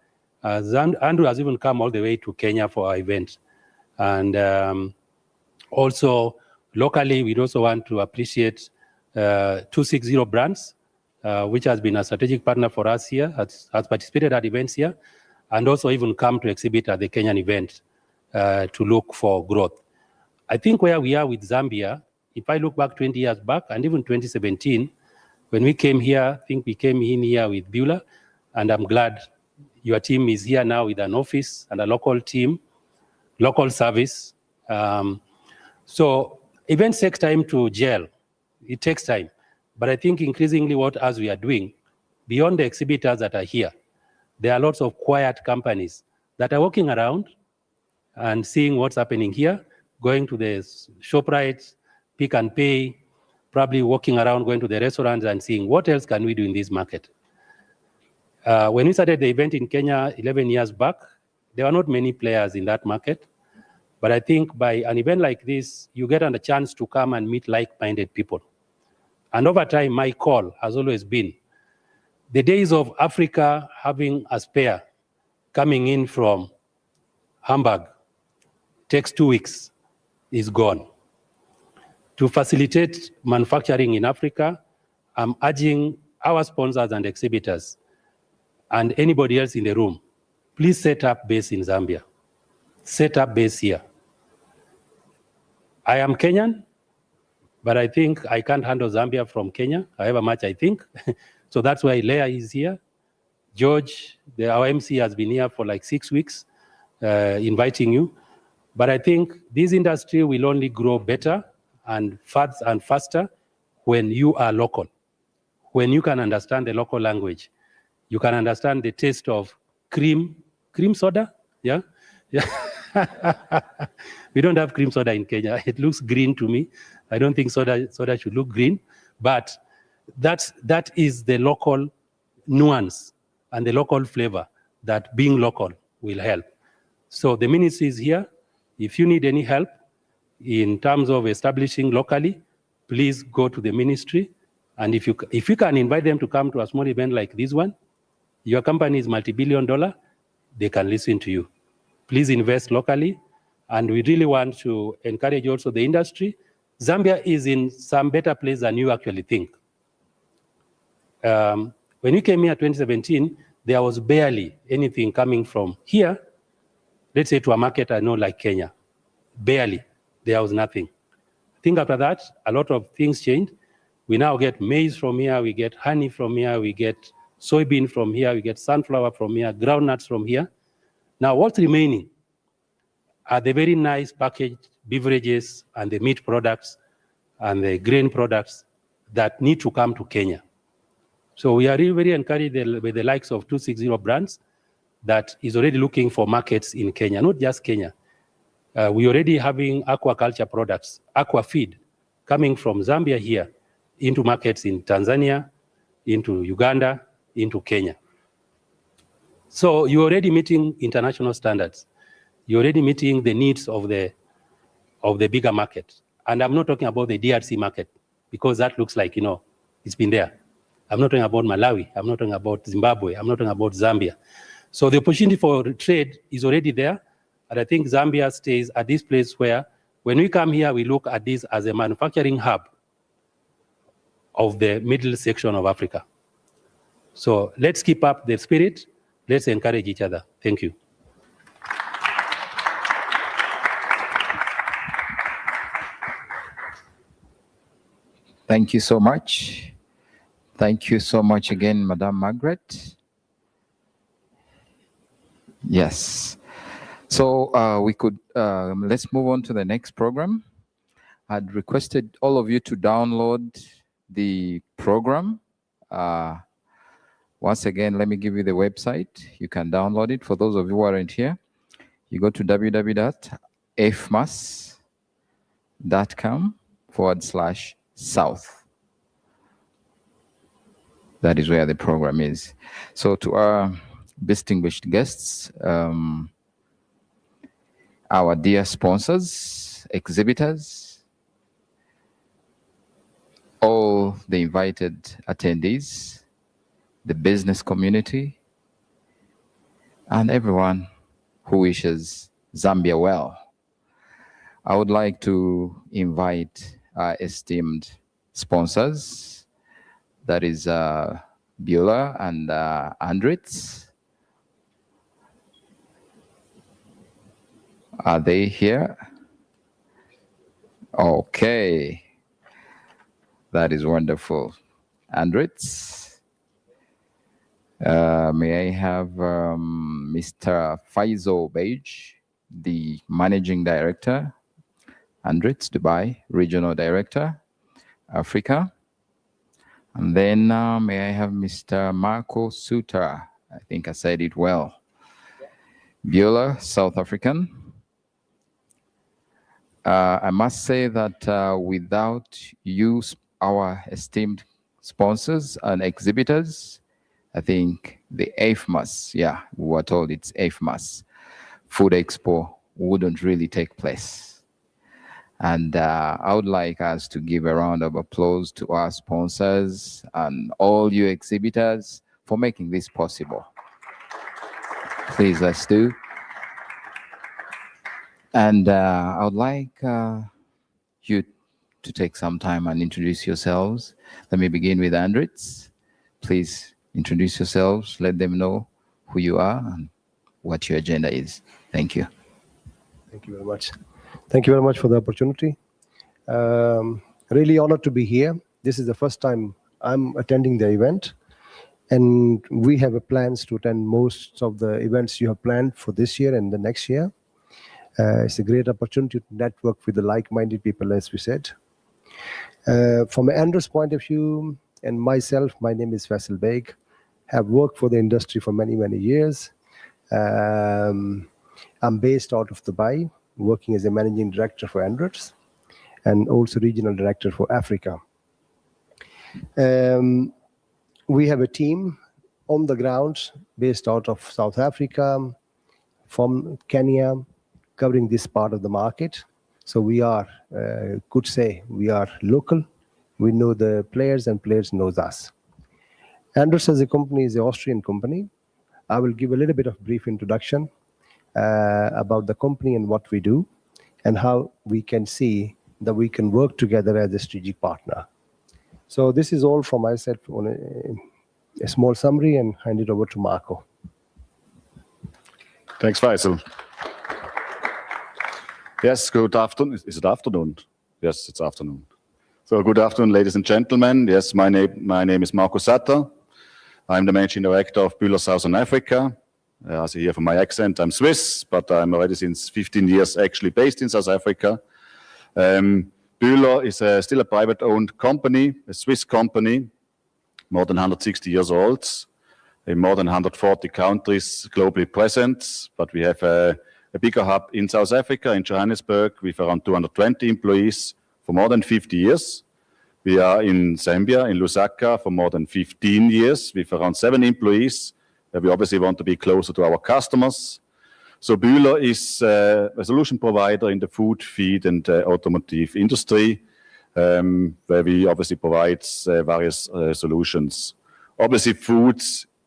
[SPEAKER 6] Andrew has even come all the way to Kenya for our event. And also locally, we'd also want to appreciate 260 Brands, which has been a strategic partner for us here, has participated at events here, and also even come to exhibit at the Kenyan event to look for growth. I think where we are with Zambia, if I look back 20 years back, and even 2017, When we came here, I think we came in here with Beulah, and I'm glad your team is here now with an office and a local team, local service. So events take time to gel. It takes time. But I think increasingly what as we are doing, beyond the exhibitors that are here, there are lots of quiet companies that are walking around and seeing what's happening here, going to the ShopRite, Pick and Pay, probably walking around, going to the restaurants and seeing what else can we do in this market. When we started the event in Kenya 11 years back, there were not many players in that market. But I think by an event like this, you get a chance to come and meet like-minded people. And over time, my call has always been, the days of Africa having a spare coming in from Hamburg takes 2 weeks is gone. To facilitate manufacturing in Africa, I'm urging our sponsors and exhibitors and anybody else in the room, please set up base in Zambia. Set up base here. I am Kenyan, but I think I can't handle Zambia from Kenya, however much I think. So that's why Leah is here. George, our MC, has been here for like 6 weeks, inviting you. But I think this industry will only grow better and faster when you are local, when you can understand the local language. You can understand the taste of cream soda, yeah? Yeah. We don't have cream soda in Kenya. It looks green to me. I don't think soda should look green, but that is the local nuance and the local flavor that being local will help. So the ministry is here. If you need any help in terms of establishing locally, please go to the ministry. And if you can invite them to come to a small event like this one, your company is multi-billion-dollar, they can listen to you. Please invest locally. And we really want to encourage also the industry. Zambia is in some better place than you actually think. When we came here in 2017, there was barely anything coming from here, let's say to a market I know like Kenya. Barely. There was nothing. I think after that, a lot of things changed. We now get maize from here, we get honey from here, we get soybean from here, we get sunflower from here, groundnuts from here. Now what's remaining are the very nice packaged beverages and the meat products and the grain products that need to come to Kenya. So we are really very encouraged with the likes of 260 brands that is already looking for markets in Kenya, not just Kenya. We already having aquaculture products, aqua feed, coming from Zambia here into markets in Tanzania, into Uganda, into Kenya. So you're already meeting international standards. You're already meeting the needs of the bigger market. And I'm not talking about the DRC market, because that looks like, it's been there. I'm not talking about Malawi. I'm not talking about Zimbabwe. I'm not talking about Zambia. So the opportunity for trade is already there. And I think Zambia stays at this place where, when we come here, we look at this as a manufacturing hub of the middle section of Africa. So let's keep up the spirit. Let's encourage each other. Thank you.
[SPEAKER 2] Thank you so much. Thank you so much again, Madam Margaret. Yes. So we could, let's move on to the next program. I'd requested all of you to download the program. Once again, let me give you the website. You can download it. For those of you who aren't here, you go to www.afmass.com/south. That is where the program is. So to our distinguished guests, our dear sponsors, exhibitors, all the invited attendees, the business community, and everyone who wishes Zambia well. I would like to invite our esteemed sponsors, that is Beulah and Andritz. Are they here? Okay. That is wonderful. Andritz. May I have Mr. Faisal Beige, the Managing Director, Andritz, Dubai, Regional Director, Africa. And then may I have Mr. Marco Suter, I think I said it well, Beulah, South African. I must say that without you, our esteemed sponsors and exhibitors, I think the Afmass, yeah, we were told it's Afmass Food Expo wouldn't really take place. And I would like us to give a round of applause to our sponsors and all you exhibitors for making this possible. Please, let's do. And I would like you to take some time and introduce yourselves. Let me begin with Andritz. Please introduce yourselves. Let them know who you are and what your agenda is. Thank you.
[SPEAKER 8] Thank you very much. Thank you very much for the opportunity. Really honored to be here. This is the first time I'm attending the event. And we have plans to attend most of the events you have planned for this year and the next year. It's a great opportunity to network with the like-minded people, as we said. From Andrew's point of view, and myself, my name is Faisal Beg. Have worked for the industry for many, many years. I'm based out of Dubai, working as a managing director for Andritz, and also regional director for Africa. We have a team on the ground based out of South Africa, from Kenya, covering this part of the market. So we are, could say, we are local. We know the players and players knows us. Andritz as a company is an Austrian company. I will give a little bit of brief introduction about the company and what we do and how we can see that we can work together as a strategic partner. So this is all from myself on a small summary and hand it over to Marco.
[SPEAKER 9] Thanks, Faisal. Yes, good afternoon. Is it afternoon? Yes, it's afternoon. So good afternoon, ladies and gentlemen. Yes, my name is Marco Sutter. I'm the Managing Director of Beulah Southern Africa. As you hear from my accent, I'm Swiss, but I'm already since 15 years actually based in South Africa. Beulah is still a private-owned company, a Swiss company, more than 160 years old, in more than 140 countries globally present. But we have a bigger hub in South Africa, in Johannesburg, with around 220 employees for more than 50 years. We are in Zambia, in Lusaka, for more than 15 years, with around 7 employees. We obviously want to be closer to our customers. So Beulah is a solution provider in the food, feed, and automotive industry, where we obviously provide various solutions. Obviously, food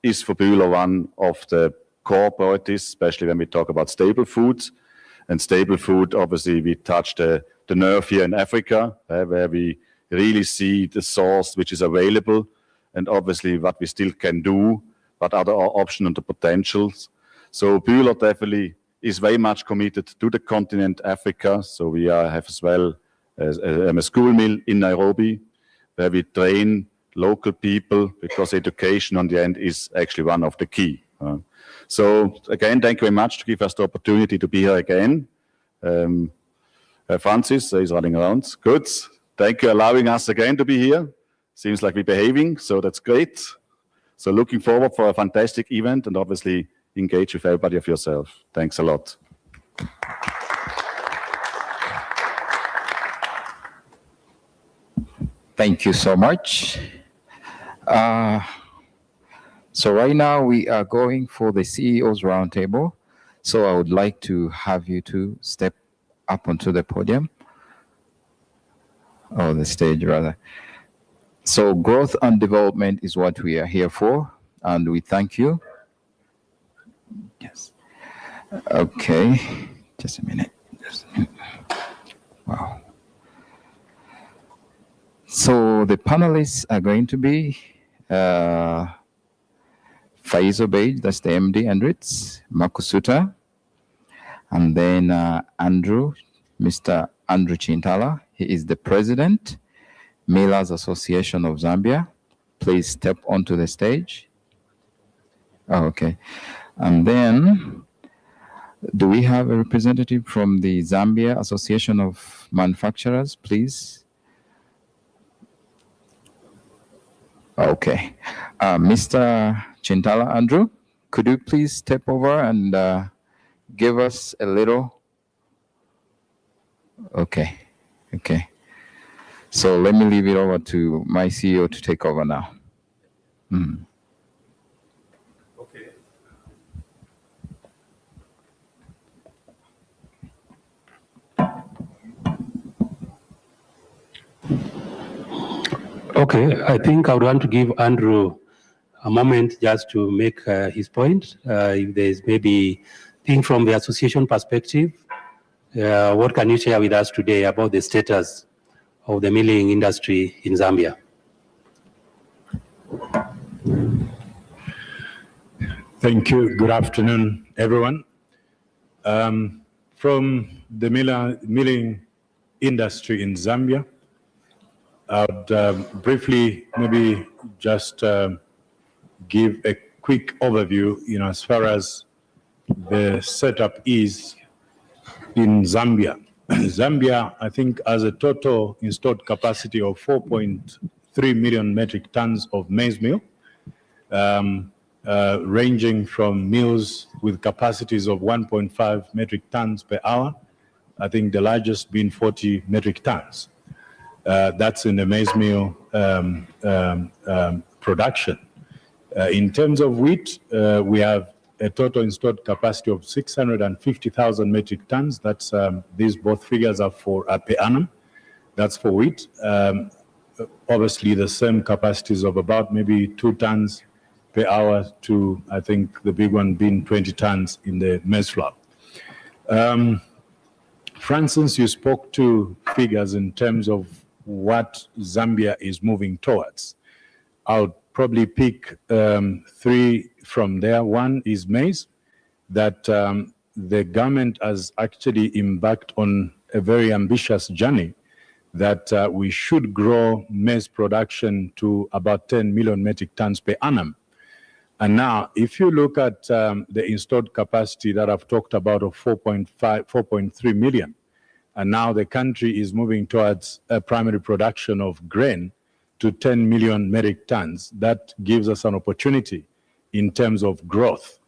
[SPEAKER 9] is for Beulah one of the core priorities, especially when we talk about staple food. And staple food, obviously, we touch the nerve here in Africa, where we really see the source which is available, and obviously what we still can do, what are the options and the potentials. So Beulah definitely is very much committed to the continent Africa. So we have as well a school mill in Nairobi, where we train local people, because education on the end is actually one of the key. So again, thank you very much to give us the opportunity to be here again. Francis is running around. Good. Thank you for allowing us again to be here. Seems like we're behaving, so that's great. So looking forward for a fantastic event and obviously engage with everybody of yourself. Thanks a lot.
[SPEAKER 2] Thank you so much. So right now we are going for the CEO's roundtable. So I would like to have you to step up onto the podium, or the stage rather. So growth and development is what we are here for, and we thank you. Yes. Okay, just a minute. Wow. So the panelists are going to be Faisal Beg, that's the MD, Andritz, Marco Suter, and then Mr. Andrew Chintala. He is the president, Millers Association of Zambia. please step onto the stage. Oh, okay. And then, do we have a representative from the Zambia Association of Manufacturers, please? Okay. Mr. Chintala Andrew, could you please step over and give us a little? Okay. Okay. So let me leave it over to my CEO to take over now.
[SPEAKER 6] Okay, I think I would want to give Andrew a moment just to make his point. If there's maybe thing from the association perspective, what can you share with us today about the status of the milling industry in Zambia?
[SPEAKER 10] Thank you. Good afternoon, everyone. From the milling industry in Zambia, I would briefly maybe just give a quick overview, as far as the setup is in Zambia. Zambia, I think, has a total installed capacity of 4.3 million metric tons of maize meal, ranging from mills with capacities of 1.5 metric tons per hour, I think the largest being 40 metric tons. That's in the maize meal production. In terms of wheat, we have a total installed capacity of 650,000 metric tons. That's these both figures are for per annum. That's for wheat. Obviously, the same capacities of about maybe 2 tons per hour to, I think, the big one being 20 tons in the maize flour. Francis, you spoke to figures in terms of what Zambia is moving towards. I'll probably pick 3 from there. One is maize, that the government has actually embarked on a very ambitious journey that we should grow maize production to about 10 million metric tons per annum. And now, if you look at the installed capacity that I've talked about of 4.3 million, and now the country is moving towards a primary production of grain to 10 million metric tons, that gives us an opportunity in terms of growth,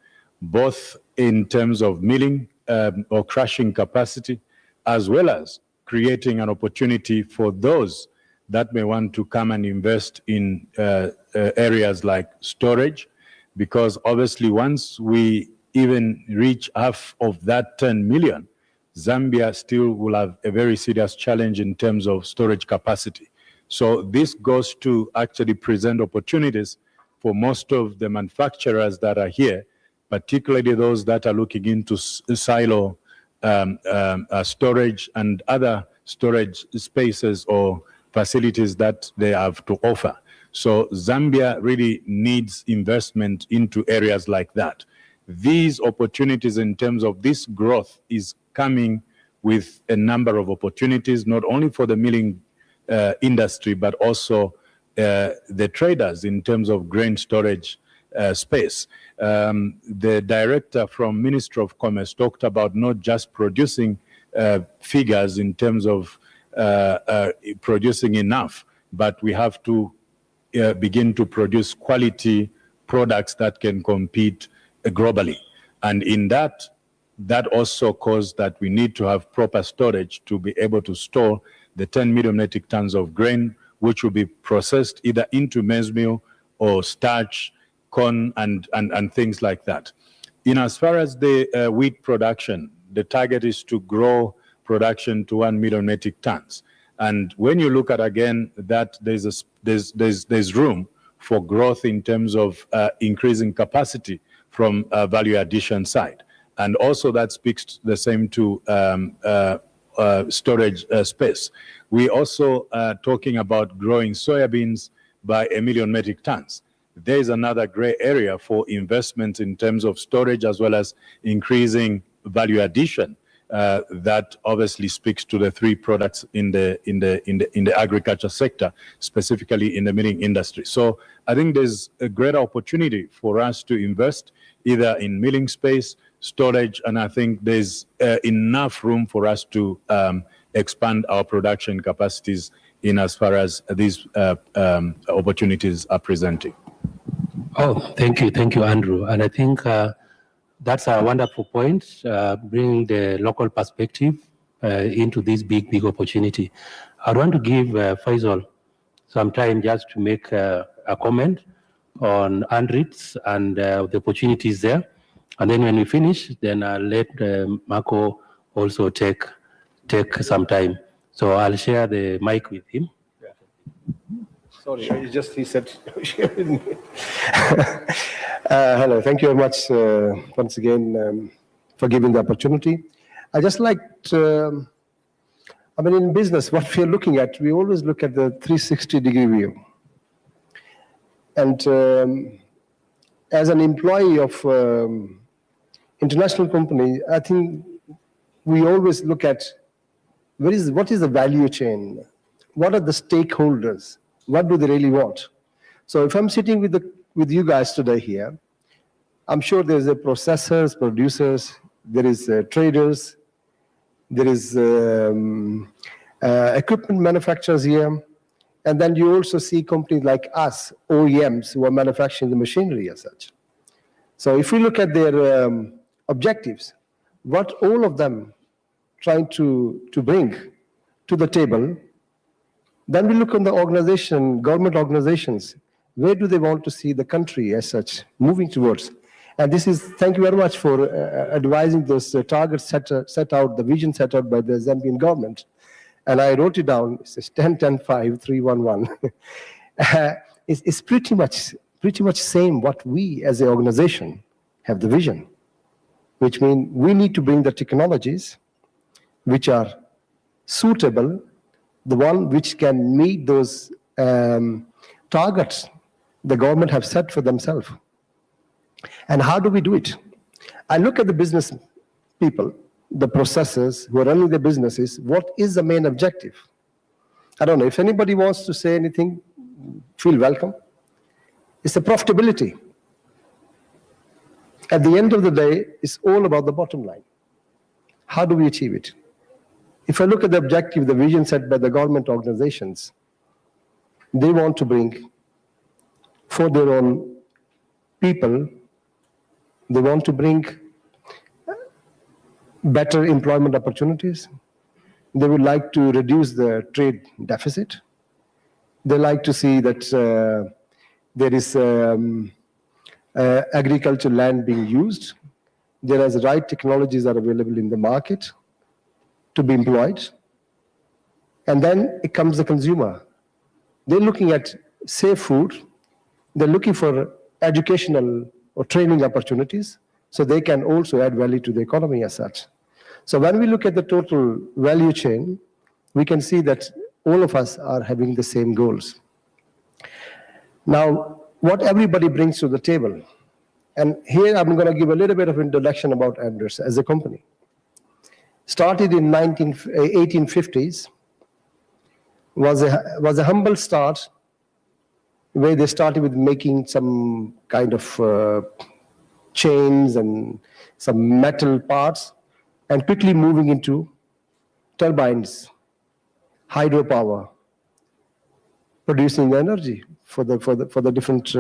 [SPEAKER 10] both in terms of milling or crushing capacity, as well as creating an opportunity for those that may want to come and invest in areas like storage, because obviously once we even reach half of that 10 million, Zambia still will have a very serious challenge in terms of storage capacity. So this goes to actually present opportunities for most of the manufacturers that are here, particularly those that are looking into silo storage and other storage spaces or facilities that they have to offer. So Zambia really needs investment into areas like that. These opportunities in terms of this growth is coming with a number of opportunities, not only for the milling industry, but also the traders in terms of grain storage space. The director from Ministry of Commerce talked about not just producing figures in terms of producing enough, but we have to begin to produce quality products that can compete globally. And in that also caused that we need to have proper storage to be able to store the 10 million metric tons of grain, which will be processed either into maize meal or starch, corn, and things like that. In as far as the wheat production, the target is to grow production to 1 million metric tons. And when you look at, again, that there's room for growth in terms of increasing capacity from a value addition side. And also that speaks the same to storage space. We also are talking about growing soybeans by 1 million metric tons. There is another gray area for investment in terms of storage as well as increasing value addition that obviously speaks to the three products in the agriculture sector, specifically in the milling industry. So I think there's a great opportunity for us to invest either in milling space, storage, and I think there's enough room for us to expand our production capacities in as far as these opportunities are presenting.
[SPEAKER 6] Oh, thank you, Andrew. And I think that's a wonderful point, bringing the local perspective into this big opportunity. I want to give Faisal some time just to make a comment on ANDRITS and the opportunities there. And then when we finish, then I'll let Marco also take some time. So I'll share the mic with him.
[SPEAKER 8] Sorry, he said. Hello, thank you very much once again for giving the opportunity. I just like to, in business, what we're looking at, we always look at the 360-degree view. And as an employee of international company, I think we always look at what is the value chain? What are the stakeholders? What do they really want? So if I'm sitting with you guys today here, I'm sure there's a processors, producers, there is traders, there is equipment manufacturers here, and then you also see companies like us, OEMs, who are manufacturing the machinery as such. So if we look at their objectives, what all of them trying to bring to the table, then we look on the organization, government organizations, where do they want to see the country as such moving towards? And this is, thank you very much for advising those targets set out, the vision set out by the Zambian government. And I wrote it down, it says 10-10-5-3-1-1. It's pretty much same what we as an organization have the vision, which means we need to bring the technologies which are suitable, the one which can meet those targets the government have set for themselves. And how do we do it? I look at the business people, the processors who are running their businesses, what is the main objective? I don't know, if anybody wants to say anything, feel welcome. It's the profitability. At the end of the day, it's all about the bottom line. How do we achieve it? If I look at the objective, the vision set by the government organizations, they want to bring for their own people, they want to bring better employment opportunities. They would like to reduce the trade deficit. They like to see that there is agricultural land being used. There is the right technologies are available in the market to be employed. And then it comes the consumer. They're looking at safe food. They're looking for educational or training opportunities so they can also add value to the economy as such. So when we look at the total value chain, we can see that all of us are having the same goals. Now, what everybody brings to the table, and here I'm going to give a little bit of introduction about Anders as a company. Started in 1850s, was a humble start where they started with making some kind of chains and some metal parts, and quickly moving into turbines, hydropower, producing energy for the different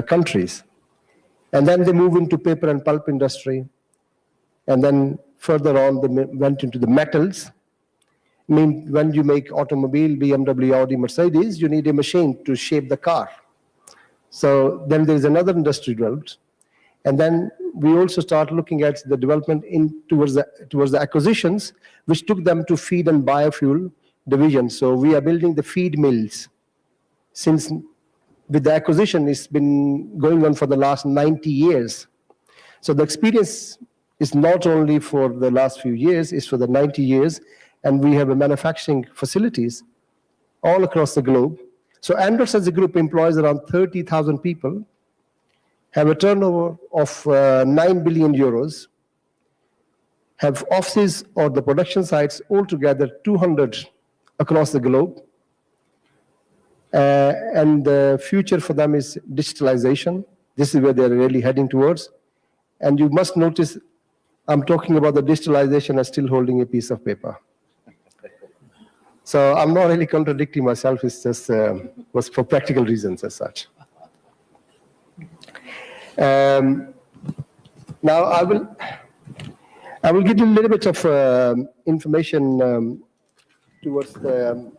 [SPEAKER 8] countries. And then they move into paper and pulp industry. And then further on, they went into the metals. I mean, when you make automobile, BMW, Audi, Mercedes, you need a machine to shape the car. So then there's another industry developed. And then we also start looking at the development towards the acquisitions, which took them to feed and biofuel division. So we are building the feed mills. Since with the acquisition, it's been going on for the last 90 years. So the experience is not only for the last few years, it's for the 90 years. And we have a manufacturing facilities all across the globe. So Anders as a group employs around 30,000 people, have a turnover of 9 billion euros, have offices or the production sites altogether 200 across the globe. And the future for them is digitalization. This is where they're really heading towards. And you must notice, I'm talking about the digitalization and still holding a piece of paper. So I'm not really contradicting myself, it's just was for practical reasons as such. Now I will give you a little bit of information towards the,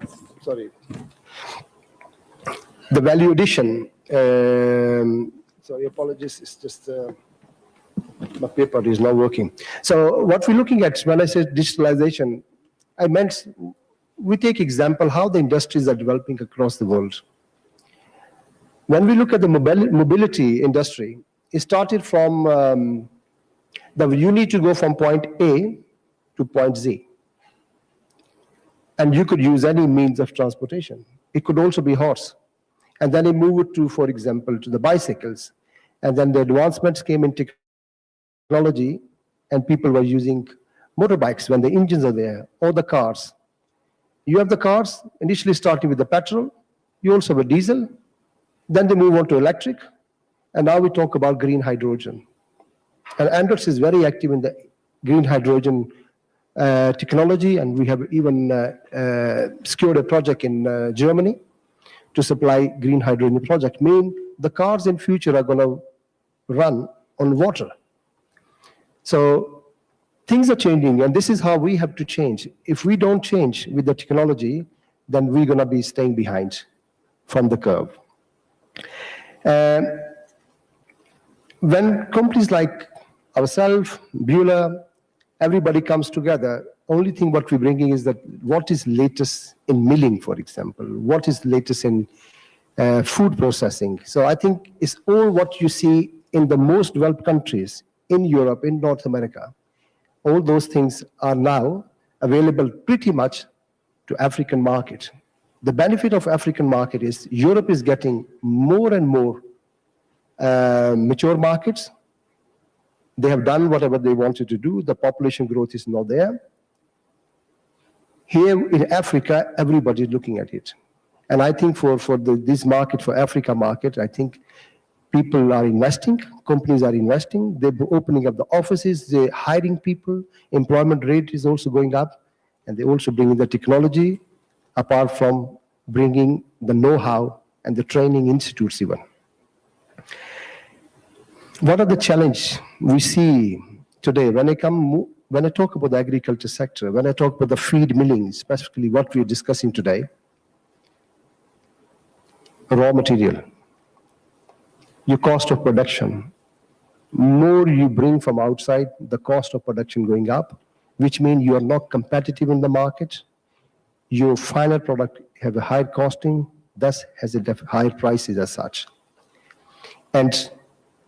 [SPEAKER 8] the value addition. Sorry, apologies, it's just my paper is not working. So what we're looking at when I say digitalization, I meant we take example how the industries are developing across the world. When we look at the mobility industry, it started from you need to go from point A to point Z. And you could use any means of transportation. It could also be horse. And then they moved to, for example, to the bicycles. And then the advancements came in technology, and people were using motorbikes when the engines are there, or the cars. You have the cars, initially starting with the petrol, you also have a diesel, then they move on to electric, and now we talk about green hydrogen. And Andritz is very active in the green hydrogen technology, and we have even secured a project in Germany to supply green hydrogen project. Mean the cars in future are going to run on water. So things are changing, and this is how we have to change. If we don't change with the technology, then we're going to be staying behind from the curve. When companies like ourselves, Beulah, everybody comes together, only thing what we're bringing is that what is latest in milling, for example, what is latest in food processing. So I think it's all what you see in the most developed countries, in Europe, in North America. All those things are now available pretty much to African market. The benefit of African market is Europe is getting more and more mature markets. They have done whatever they wanted to do. The population growth is not there. Here in Africa, everybody is looking at it. And I think for this market, for Africa market, I think people are investing, companies are investing, they're opening up the offices, they're hiring people, employment rate is also going up, and they're also bringing the technology, apart from bringing the know-how and the training institutes even. What are the challenges we see today when I talk about the agriculture sector, when I talk about the feed milling, specifically what we're discussing today? Raw material, your cost of production. More you bring from outside, the cost of production going up, which means you are not competitive in the market. Your final product have a higher costing, thus has a higher prices as such. And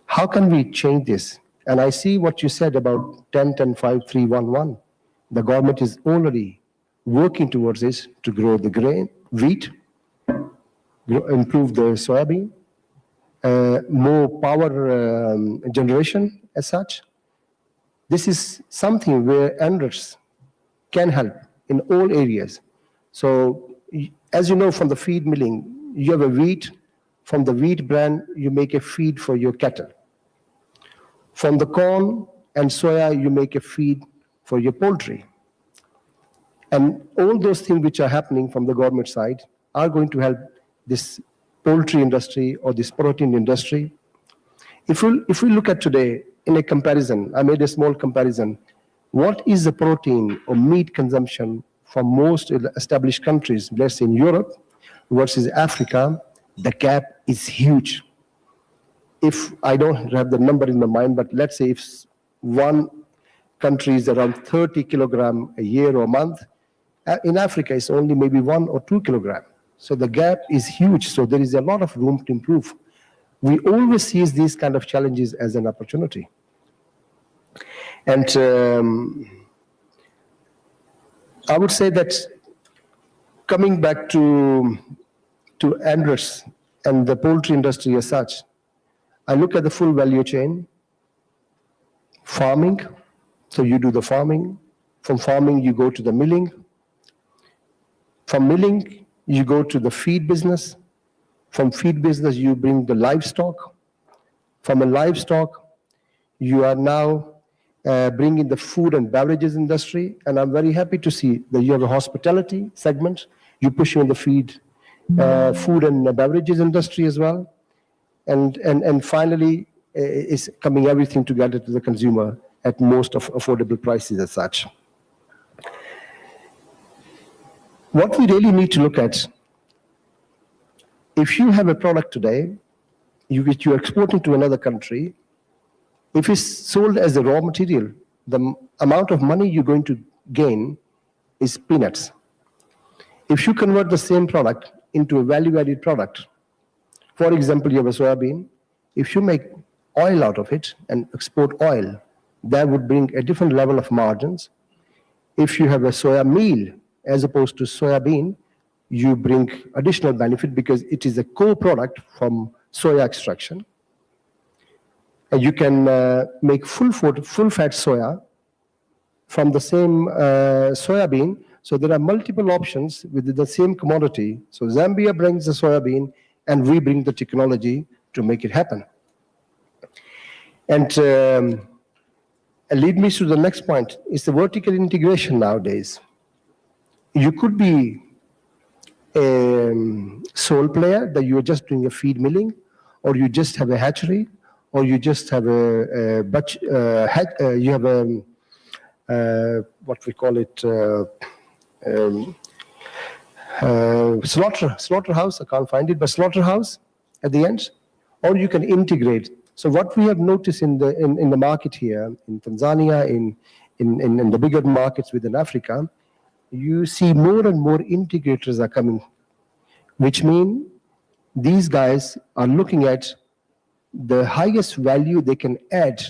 [SPEAKER 8] how can we change this? And I see what you said about 10-10-5-3-1-1. The government is already working towards this to grow the grain, wheat, improve the soybean, more power generation as such. This is something where Andritz can help in all areas. So as you know from the feed milling, you have a wheat. From the wheat bran, you make a feed for your cattle. From the corn and soya, you make a feed for your poultry. And all those things which are happening from the government side are going to help this poultry industry or this protein industry. If we look at today in a comparison, I made a small comparison, what is the protein or meat consumption for most established countries, let's say in Europe versus Africa, the gap is huge. If I don't have the number in my mind, but let's say if one country is around 30 kilogram a year or a month, in Africa it's only maybe 1 or 2 kilogram. So the gap is huge. So there is a lot of room to improve. We always see these kind of challenges as an opportunity. And I would say that coming back to Andritz and the poultry industry as such, I look at the full value chain, farming, So you do the farming. From farming, you go to the milling. From milling, you go to the feed business. From feed business, you bring the livestock. From a livestock, you are now bringing the food and beverages industry. And I'm very happy to see that you have a hospitality segment. You're pushing the food and beverages industry as well. And finally, is coming everything together to the consumer at most of affordable prices as such. What we really need to look at, if you have a product today, which you're exporting to another country, if it's sold as a raw material, the amount of money you're going to gain is peanuts. If you convert the same product into a value-added product, for example, you have a soybean, if you make oil out of it and export oil, that would bring a different level of margins. If you have a soya meal as opposed to soybean, you bring additional benefit because it is a co-product from soya extraction. And you can make full-fat soya from the same soybean. So there are multiple options with the same commodity. So Zambia brings the soybean, and we bring the technology to make it happen. And lead me to the next point, is the vertical integration nowadays. You could be a sole player, that you are just doing a feed milling, or you just have a hatchery, or you just have what we call it, slaughterhouse, I can't find it, but slaughterhouse at the end, or you can integrate. So what we have noticed in the market here, in Tanzania, in the bigger markets within Africa, you see more and more integrators are coming, which mean these guys are looking at the highest value they can add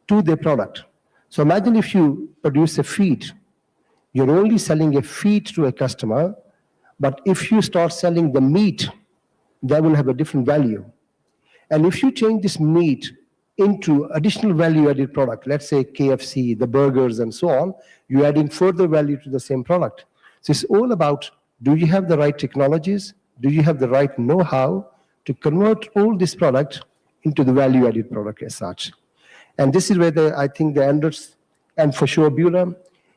[SPEAKER 8] to their product. So imagine if you produce a feed, you're only selling a feed to a customer, but if you start selling the meat, that will have a different value. And if you change this meat into additional value-added product, let's say KFC, the burgers and so on, you're adding further value to the same product. So it's all about, do you have the right technologies? Do you have the right know-how to convert all this product into the value-added product as such? And this is where I think the Anders, and for sure Beulah,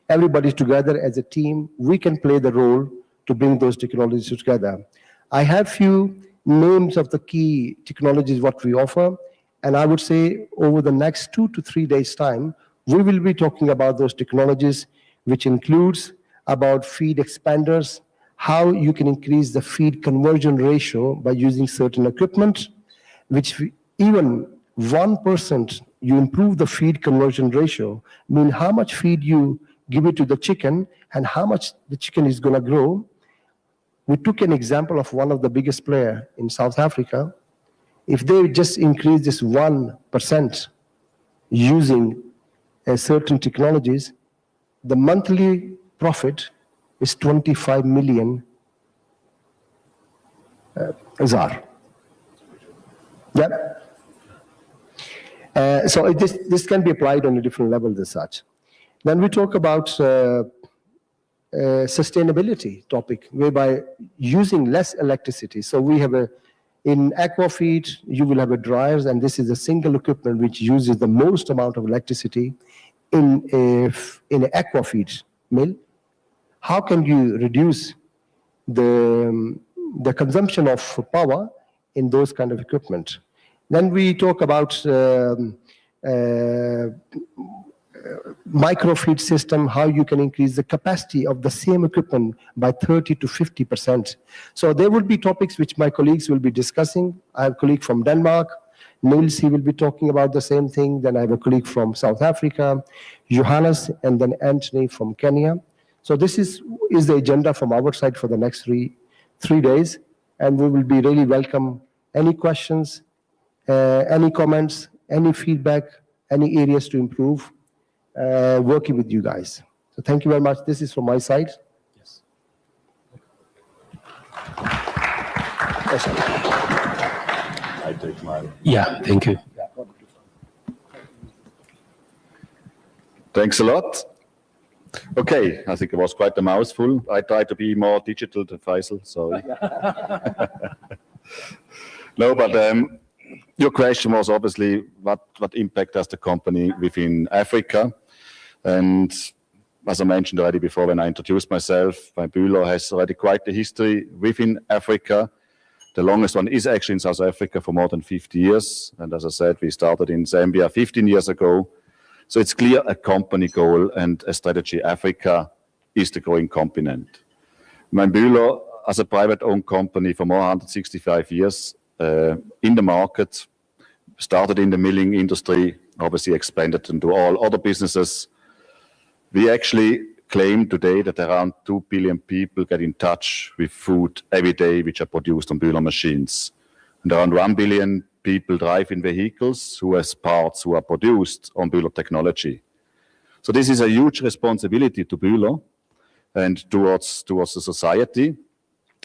[SPEAKER 8] everybody together as a team, we can play the role to bring those technologies together. I have few names of the key technologies what we offer, and I would say over the next 2 to 3 days' time, we will be talking about those technologies, which includes about feed expanders, how you can increase the feed conversion ratio by using certain equipment, which even 1% you improve the feed conversion ratio, mean how much feed you give it to the chicken and how much the chicken is going to grow. We took an example of one of the biggest player in South Africa. If they just increase this 1% using certain technologies, the monthly profit is 25 million ZAR. Yeah. So this can be applied on a different level as such. Then we talk about sustainability topic, whereby using less electricity. So we have in aqua feed, you will have a dryers, and this is a single equipment which uses the most amount of electricity in an aqua feed mill. How can you reduce the consumption of power in those kind of equipment? Then we talk about microfeed system, how you can increase the capacity of the same equipment by 30 to 50%. So there will be topics which my colleagues will be discussing. I have a colleague from Denmark, Niels, he will be talking about the same thing. Then I have a colleague from South Africa, Johannes, and then Anthony from Kenya. So this is the agenda from our side for the next three days, and we will be really welcome any questions, any comments, any feedback, any areas to improve, working with you guys. So thank you very much. This is from my side. Yes.
[SPEAKER 9] I take my...
[SPEAKER 6] Yeah, thank you.
[SPEAKER 9] Thanks a lot. Okay, I think it was quite a mouthful. I try to be more digital than Faisal, sorry. No, but your question was obviously what impact has the company within Africa? And as I mentioned already before when I introduced myself, Bühler has already quite a history within Africa. The longest one is actually in South Africa for more than 50 years. And as I said, we started in Zambia 15 years ago. So it's clear a company goal and a strategy. Africa is the growing continent. Bühler, as a private-owned company for more than 165 years in the market, started in the milling industry, obviously expanded into all other businesses. We actually claim today that around 2 billion people get in touch with food every day which are produced on Bühler machines. And around 1 billion people drive in vehicles who has parts who are produced on Bühler technology. So this is a huge responsibility to Bühler and towards the society.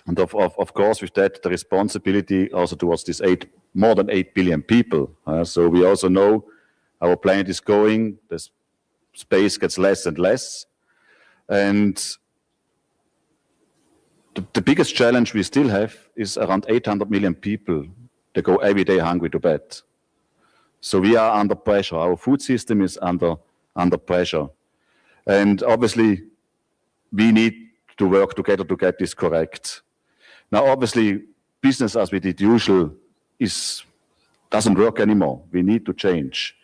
[SPEAKER 9] And of course, with that, the responsibility also towards this more than 8 billion people. So we also know our planet is going, the space gets less and less. And the biggest challenge we still have is around 800 million people that go every day hungry to bed. So we are under pressure. Our food system is under pressure. And obviously, we need to work together to get this correct. Now, obviously, business as we did usual doesn't work anymore. We need to change.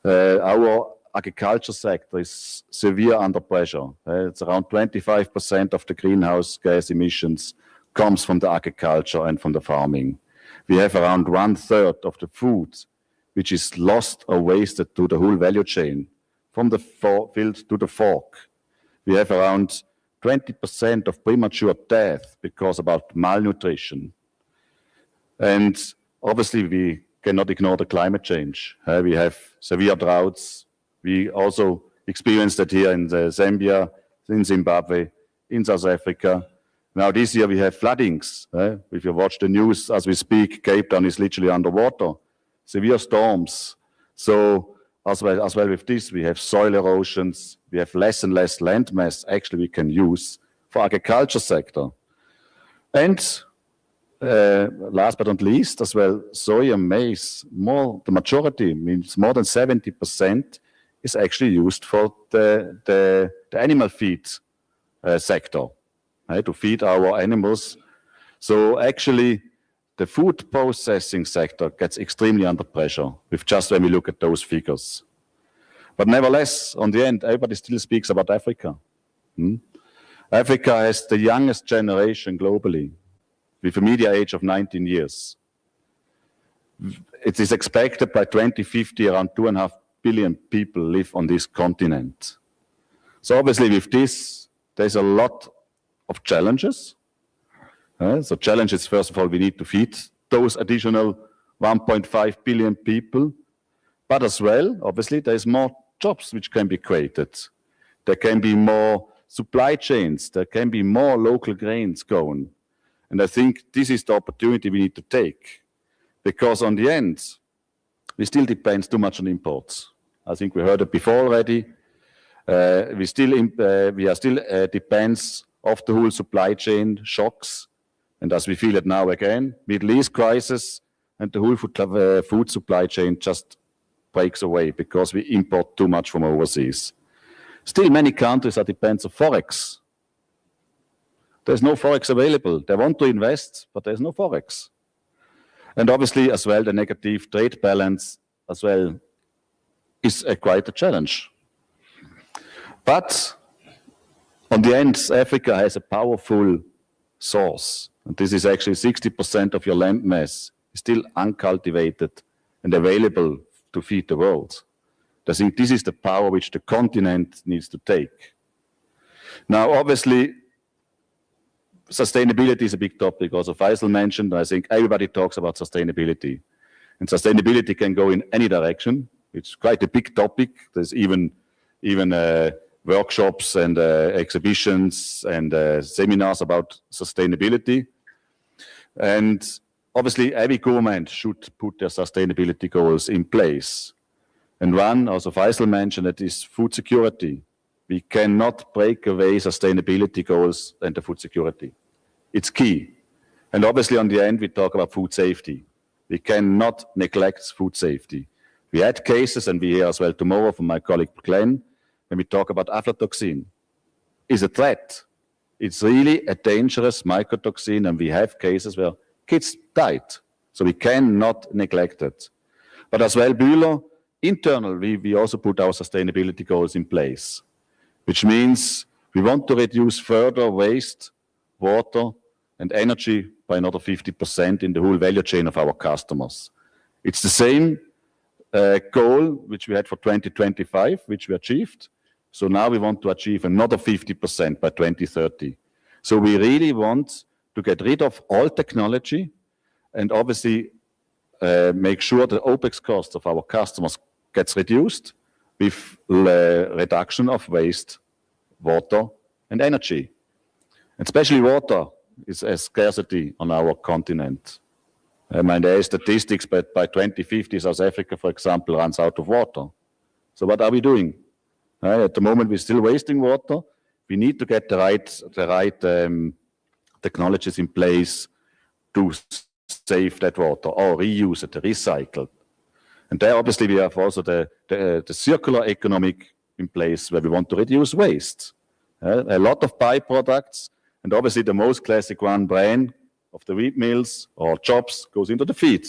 [SPEAKER 9] Our agriculture sector is severe under pressure. It's around 25% of the greenhouse gas emissions comes from the agriculture and from the farming. We have around 1/3 of the food which is lost or wasted to the whole value chain, from the field to the fork. We have around 20% of premature death because about malnutrition. And obviously we cannot ignore the climate change. We have severe droughts. We also experienced that here in Zambia, in Zimbabwe, in South Africa. Now this year we have floodings. If you watch the news as we speak, Cape Town is literally underwater. Severe storms. So as well with this, we have soil erosions. We have less and less land mass actually we can use for agriculture sector. And last but not least, as well, soy and maize, the majority, means more than 70%, is actually used for the animal feed sector, to feed our animals. So actually, the food processing sector gets extremely under pressure with just when we look at those figures. But nevertheless, on the end, everybody still speaks about Africa. Africa has the youngest generation globally, with a media age of 19 years. It is expected by 2050 around 2.5 billion people live on this continent. So obviously with this, there's a lot of challenges. So challenges, first of all, we need to feed those additional 1.5 billion people. But as well, obviously, there's more jobs which can be created. There can be more supply chains. There can be more local grains going. And I think this is the opportunity we need to take. Because on the end, we still depend too much on imports. I think we heard it before already. We are still depends of the whole supply chain shocks. And as we feel it now again, Middle East crisis and the whole food supply chain just breaks away because we import too much from overseas. Still, many countries are dependent on Forex. There's no Forex available. They want to invest, but there's no Forex. And obviously, as well, the negative trade balance as well is quite a challenge. But on the end, Africa has a powerful source. And this is actually 60% of your land mass is still uncultivated and available to feed the world. I think this is the power which the continent needs to take. Now, obviously, sustainability is a big topic. Also, Faisal mentioned, I think everybody talks about sustainability. And sustainability can go in any direction. It's quite a big topic. There's even workshops and exhibitions and seminars about sustainability. And obviously, every government should put their sustainability goals in place. And one, also Faisal mentioned, that is food security. We cannot break away sustainability goals and the food security. It's key. And obviously on the end, we talk about food safety. We cannot neglect food safety. We had cases, and we hear as well tomorrow from my colleague Glenn, when we talk about aflatoxin. It's a threat. It's really a dangerous mycotoxin, and we have cases where kids died. So we cannot neglect it. But as well, Bühler, internally, we also put our sustainability goals in place, which means we want to reduce further waste, water, and energy by another 50% in the whole value chain of our customers. It's the same goal which we had for 2025, which we achieved. So now we want to achieve another 50% by 2030. So we really want to get rid of all technology and obviously make sure the OPEX cost of our customers gets reduced with reduction of waste, water, and energy. And especially water is a scarcity on our continent. I mean, there are statistics, but by 2050, South Africa, for example, runs out of water. So what are we doing? At the moment, we're still wasting water. We need to get the right technologies in place to save that water or reuse it, recycle. And there, obviously, we have also the circular economic in place where we want to reduce waste. A lot of byproducts, and obviously the most classic one, bran of the wheat mills or chops goes into the feed.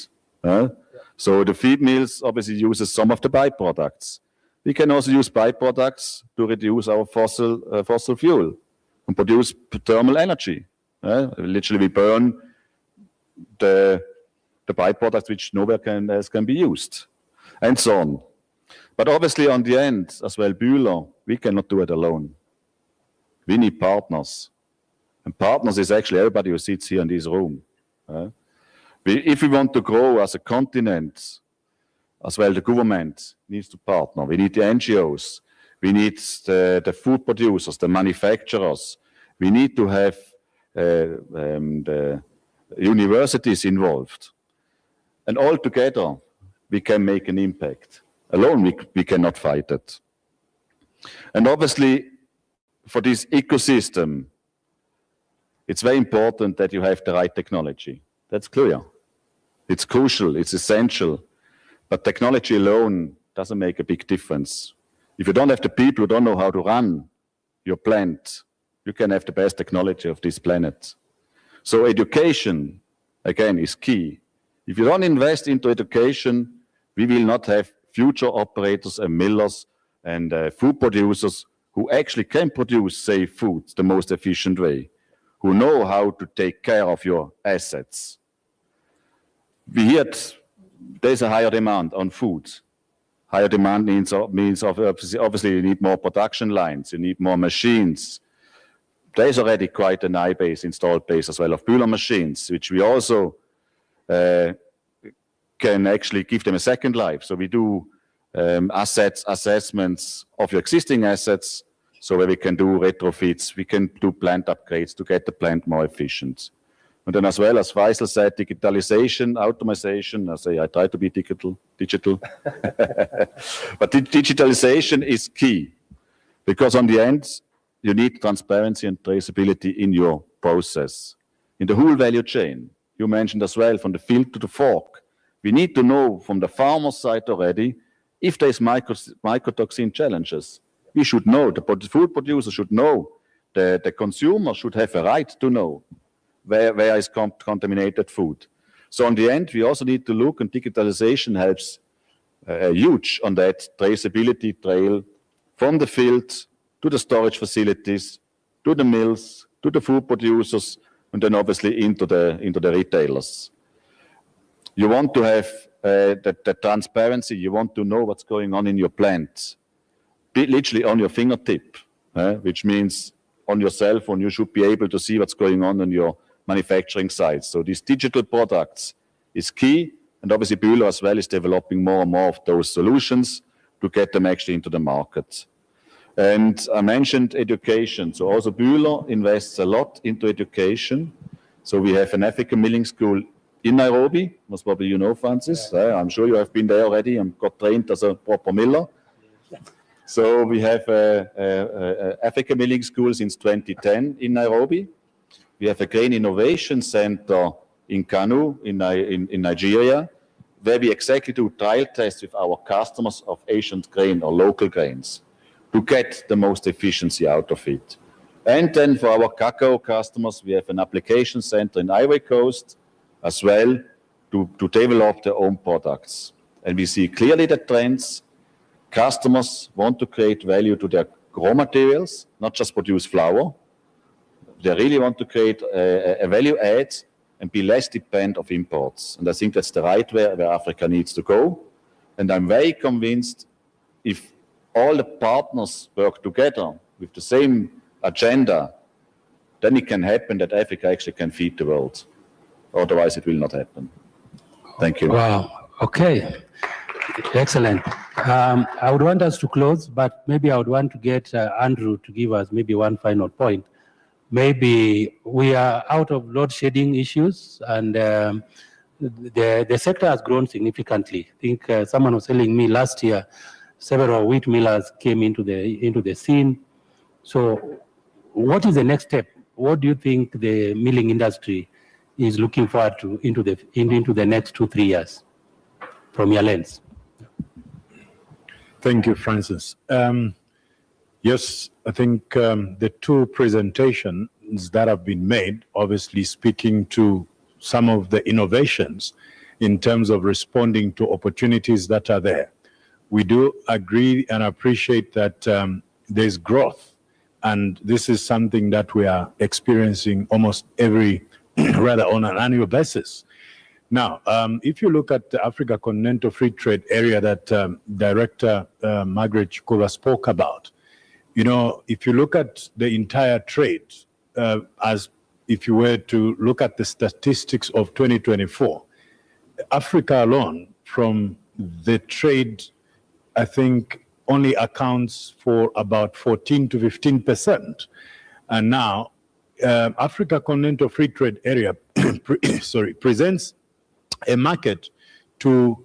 [SPEAKER 9] So the feed mills obviously uses some of the byproducts. We can also use byproducts to reduce our fossil fuel and produce thermal energy. Literally, we burn the byproducts which nowhere else can be used, and so on. But obviously, on the end, as well, Bühler, we cannot do it alone. We need partners. And partners is actually everybody who sits here in this room. If we want to grow as a continent, as well, the government needs to partner. We need the NGOs. We need the food producers, the manufacturers. We need to have the universities involved. And all together, we can make an impact. Alone, we cannot fight it. And obviously, for this ecosystem, it's very important that you have the right technology. That's clear. It's crucial, it's essential. But technology alone doesn't make a big difference. If you don't have the people who don't know how to run your plant, you can have the best technology of this planet. So education, again, is key. If you don't invest into education, we will not have future operators and millers and food producers who actually can produce safe food the most efficient way, who know how to take care of your assets. We hear there's a higher demand on food. Higher demand means obviously you need more production lines, you need more machines. There's already quite an installed base as well of Bühler machines, which we also can actually give them a second life. So we do assessments of your existing assets, so where we can do retrofits, we can do plant upgrades to get the plant more efficient. And then as well, as Faisal said, digitalization, automation, I try to be digital. But digitalization is key, because on the end, you need transparency and traceability in your process. In the whole value chain, you mentioned as well, from the field to the fork, we need to know from the farmer side already if there's mycotoxin challenges. We should know, the food producer should know, the consumer should have a right to know where is contaminated food. So on the end, we also need to look, and digitalization helps huge on that traceability trail from the field to the storage facilities, to the mills, to the food producers, and then obviously into the retailers. You want to have the transparency. You want to know what's going on in your plant, literally on your fingertip, which means on your cell phone, you should be able to see what's going on in your manufacturing sites. So these digital products is key, and obviously Bühler as well is developing more and more of those solutions to get them actually into the market. And I mentioned education. So also Bühler invests a lot into education. So we have an African milling school in Nairobi. Most probably you know, Francis. I'm sure you have been there already and got trained as a proper miller. So we have Africa Milling School since 2010 in Nairobi. We have a grain innovation center in Kanu in Nigeria, where we exactly do trial tests with our customers of Asian grain or local grains to get the most efficiency out of it. And then for our cacao customers, we have an application center in Ivory Coast as well to develop their own products. And we see clearly the trends. Customers want to create value to their raw materials, not just produce flour. They really want to create a value add and be less dependent of imports. And I think that's the right way where Africa needs to go. And I'm very convinced if all the partners work together with the same agenda, then it can happen that Africa actually can feed the world. Otherwise, it will not happen. Thank you.
[SPEAKER 6] Wow. Okay. Excellent. I would want us to close, but maybe I would want to get Andrew to give us maybe one final point. Maybe we are out of load shedding issues, and the sector has grown significantly. I think someone was telling me last year, several wheat millers came into the scene. So what is the next step? What do you think the milling industry is looking forward to into the next 2-3 years from your lens?
[SPEAKER 10] Thank you, Francis. Yes, I think the two presentations that have been made, obviously speaking to some of the innovations in terms of responding to opportunities that are there. We do agree and appreciate that there's growth, and this is something that we are experiencing almost rather on an annual basis. Now, if you look at the Africa Continental Free Trade Area that Director Margaret Chikuva spoke about, if you look at the entire trade, as if you were to look at the statistics of 2024, Africa alone from the trade, I think, only accounts for about 14 to 15%. And now, Africa Continental Free Trade Area presents a market to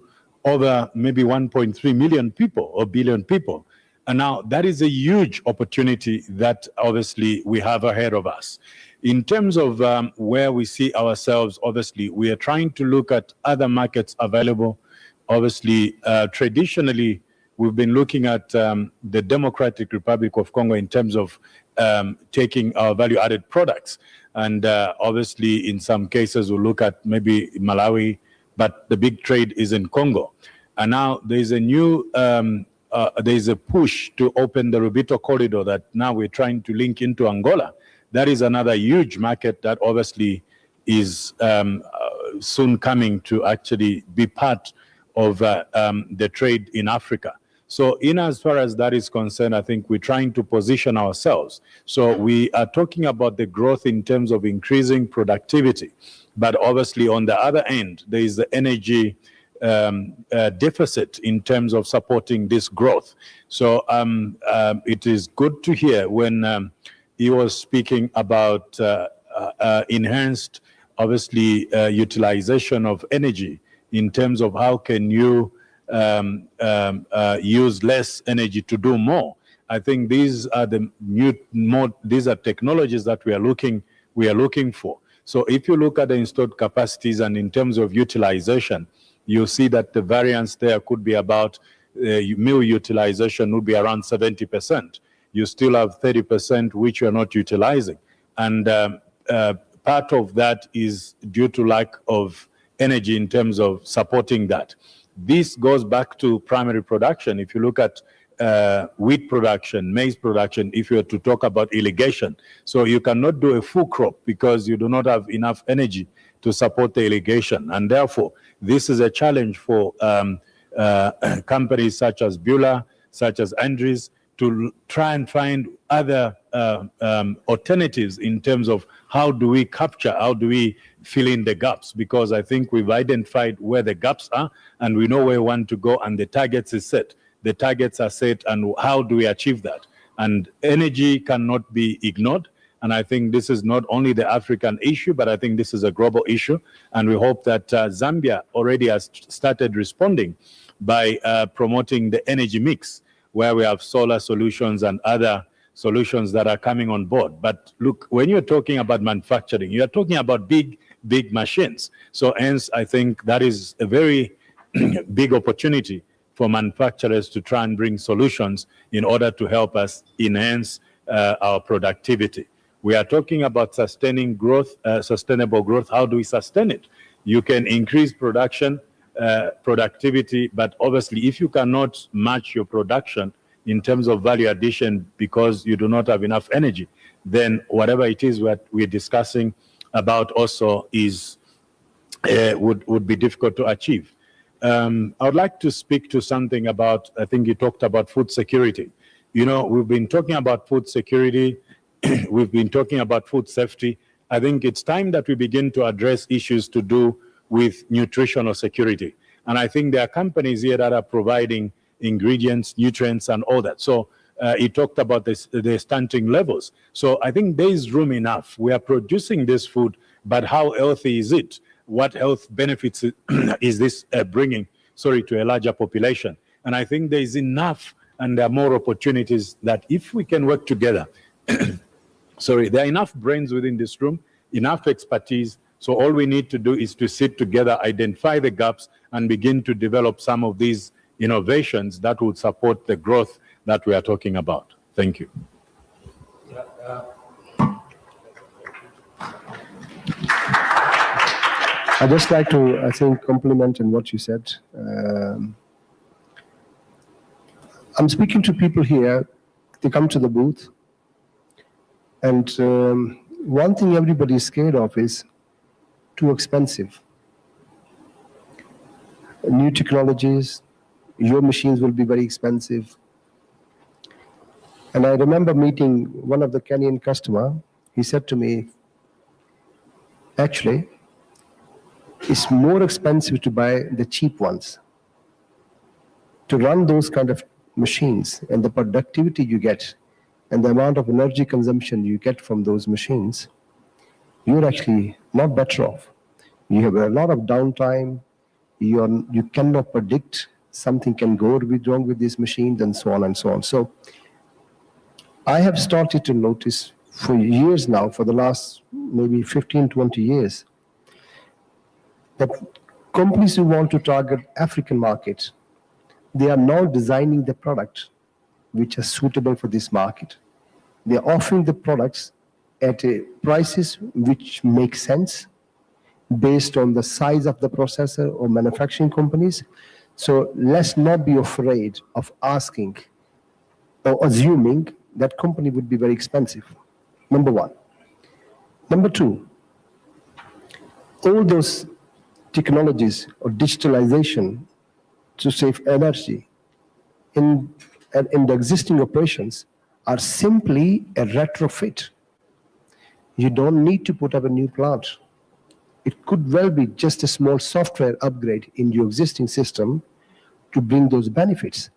[SPEAKER 10] over maybe 1.3 million people or billion people. And now that is a huge opportunity that obviously we have ahead of us. In terms of where we see ourselves, obviously, we are trying to look at other markets available. Obviously, traditionally, we've been looking at the Democratic Republic of Congo in terms of taking our value-added products. And obviously, in some cases, we'll look at maybe Malawi, but the big trade is in Congo. And now there's a new, there's a push to open the Rubito corridor that now we're trying to link into Angola. That is another huge market that obviously is soon coming to actually be part of the trade in Africa. So in as far as that is concerned, I think we're trying to position ourselves. So we are talking about the growth in terms of increasing productivity. But obviously on the other end, there is the energy deficit in terms of supporting this growth. So it is good to hear when he was speaking about enhanced, obviously, utilization of energy in terms of how can you use less energy to do more. I think these are these are technologies that we are looking for. So if you look at the installed capacities and in terms of utilization, you see that the variance there could be about mill utilization would be around 70%. You still have 30% which you are not utilizing. And part of that is due to lack of energy in terms of supporting that. This goes back to primary production. If you look at wheat production, maize production, if you were to talk about irrigation. So you cannot do a full crop because you do not have enough energy to support the irrigation. And therefore, this is a challenge for companies such as Beulah, such as Andrews, to try and find other alternatives in terms of how do we capture, how do we fill in the gaps? Because I think we've identified where the gaps are and we know where we want to go and the targets is set. The targets are set and how do we achieve that? And energy cannot be ignored. And I think this is not only the African issue, but I think this is a global issue. And we hope that Zambia already has started responding by promoting the energy mix, where we have solar solutions and other solutions that are coming on board. But look, when you're talking about manufacturing, you're talking about big machines. So hence, I think that is a very big opportunity for manufacturers to try and bring solutions in order to help us enhance our productivity. We are talking about sustaining growth, sustainable growth. How do we sustain it? You can increase production, productivity, but obviously if you cannot match your production in terms of value addition because you do not have enough energy, then whatever it is what we're discussing about also is would be difficult to achieve. I would like to speak to something about, I think you talked about food security. You know, we've been talking about food security, we've been talking about food safety. I think it's time that we begin to address issues to do with nutritional security. And I think there are companies here that are providing ingredients, nutrients, and all that. So he talked about the stunting levels. So I think there is room enough. We are producing this food, but how healthy is it? What health benefits is this bringing, to a larger population? And I think there is enough and there are more opportunities that if we can work together, there are enough brains within this room, enough expertise. So all we need to do is to sit together, identify the gaps, and begin to develop some of these innovations that would support the growth that we are talking about. Thank you.
[SPEAKER 8] I'd just like to, I think, compliment in what you said. I'm speaking to people here, they come to the booth, and one thing everybody is scared of is too expensive. New technologies, your machines will be very expensive. And I remember meeting one of the Kenyan customer. He said to me, actually, it's more expensive to buy the cheap ones. To run those kind of machines and the productivity you get and the amount of energy consumption you get from those machines, you're actually not better off. You have a lot of downtime. You cannot predict something can go wrong with these machines and so on and so on. So I have started to notice for years now, for the last maybe 15, 20 years, that companies who want to target African market, they are now designing the product which are suitable for this market. They are offering the products at prices which make sense based on the size of the processor or manufacturing companies. So let's not be afraid of asking or assuming that company would be very expensive. Number one. Number two, all those technologies or digitalization to save energy in the existing operations are simply a retrofit. You don't need to put up a new plant. It could well be just a small software upgrade in your existing system to bring those benefits.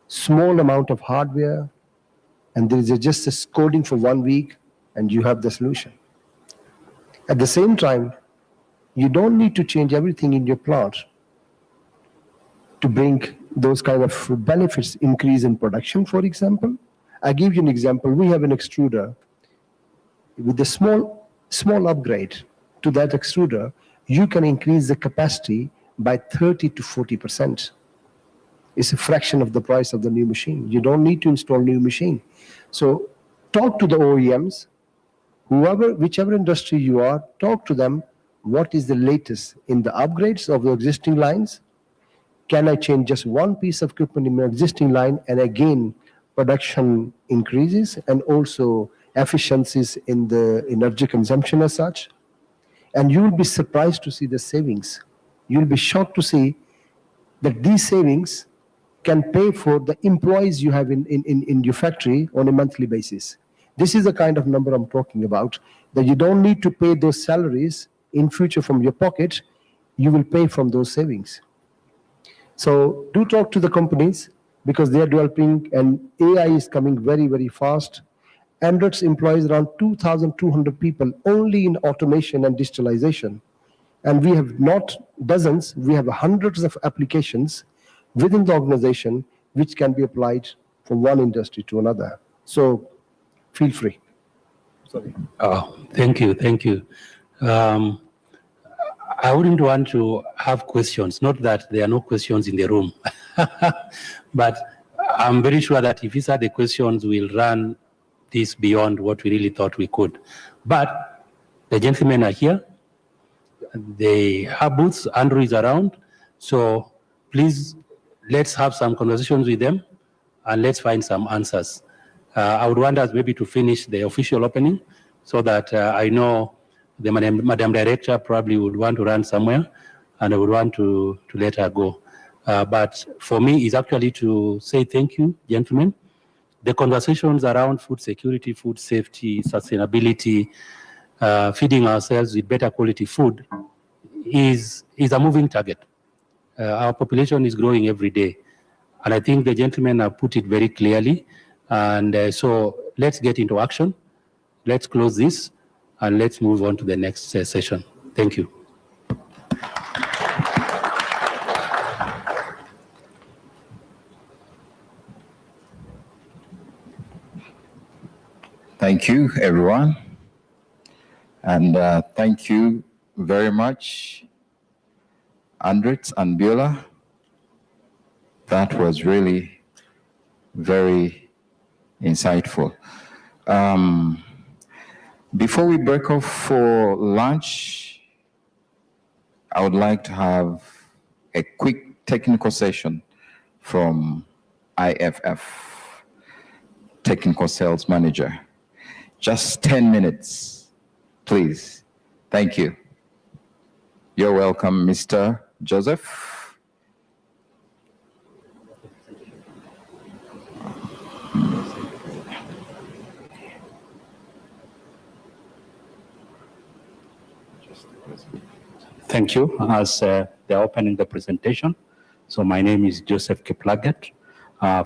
[SPEAKER 8] Small amount of hardware, and there is just a coding for 1 week, and you have the solution. At the same time, you don't need to change everything in your plant to bring those kind of benefits, increase in production, for example. I give you an example. We have an extruder. With a small upgrade to that extruder, you can increase the capacity by 30 to 40%. It's a fraction of the price of the new machine. You don't need to install new machine. So talk to the OEMs, whichever industry you are, talk to them. What is the latest in the upgrades of the existing lines? Can I change just one piece of equipment in my existing line, and again, production increases and also efficiencies in the energy consumption as such? And you will be surprised to see the savings. You'll be shocked to see that these savings can pay for the employees you have in your factory on a monthly basis. This is the kind of number I'm talking about, that you don't need to pay those salaries in future from your pocket. You will pay from those savings. So do talk to the companies, because they are developing, and AI is coming very, very fast. Androids employs around 2,200 people only in automation and digitalization. And we have not dozens, we have hundreds of applications within the organization which can be applied from one industry to another. So feel free. Sorry.
[SPEAKER 6] Oh, thank you, thank you. I wouldn't want to have questions, not that there are no questions in the room, but I'm very sure that if these are the questions, we'll run this beyond what we really thought we could. But the gentlemen are here. They have booths, Andrew is around. So please, let's have some conversations with them and let's find some answers. I would want us maybe to finish the official opening so that I know the Madam Director probably would want to run somewhere and I would want to let her go. But for me, it's actually to say thank you, gentlemen. The conversations around food security, food safety, sustainability, feeding ourselves with better quality food is a moving target. Our population is growing every day. And I think the gentlemen have put it very clearly. And so let's get into action. Let's close this and let's move on to the next session. Thank you.
[SPEAKER 2] Thank you, everyone. And thank you very much, Andritz and Beulah. That was really very insightful. Before we break off for lunch, I would like to have a quick technical session from IFF, Technical Sales Manager. Just 10 minutes, please. Thank you. You're welcome, Mr. Joseph.
[SPEAKER 11] Thank you. As they're opening the presentation, so my name is Joseph Kiplagat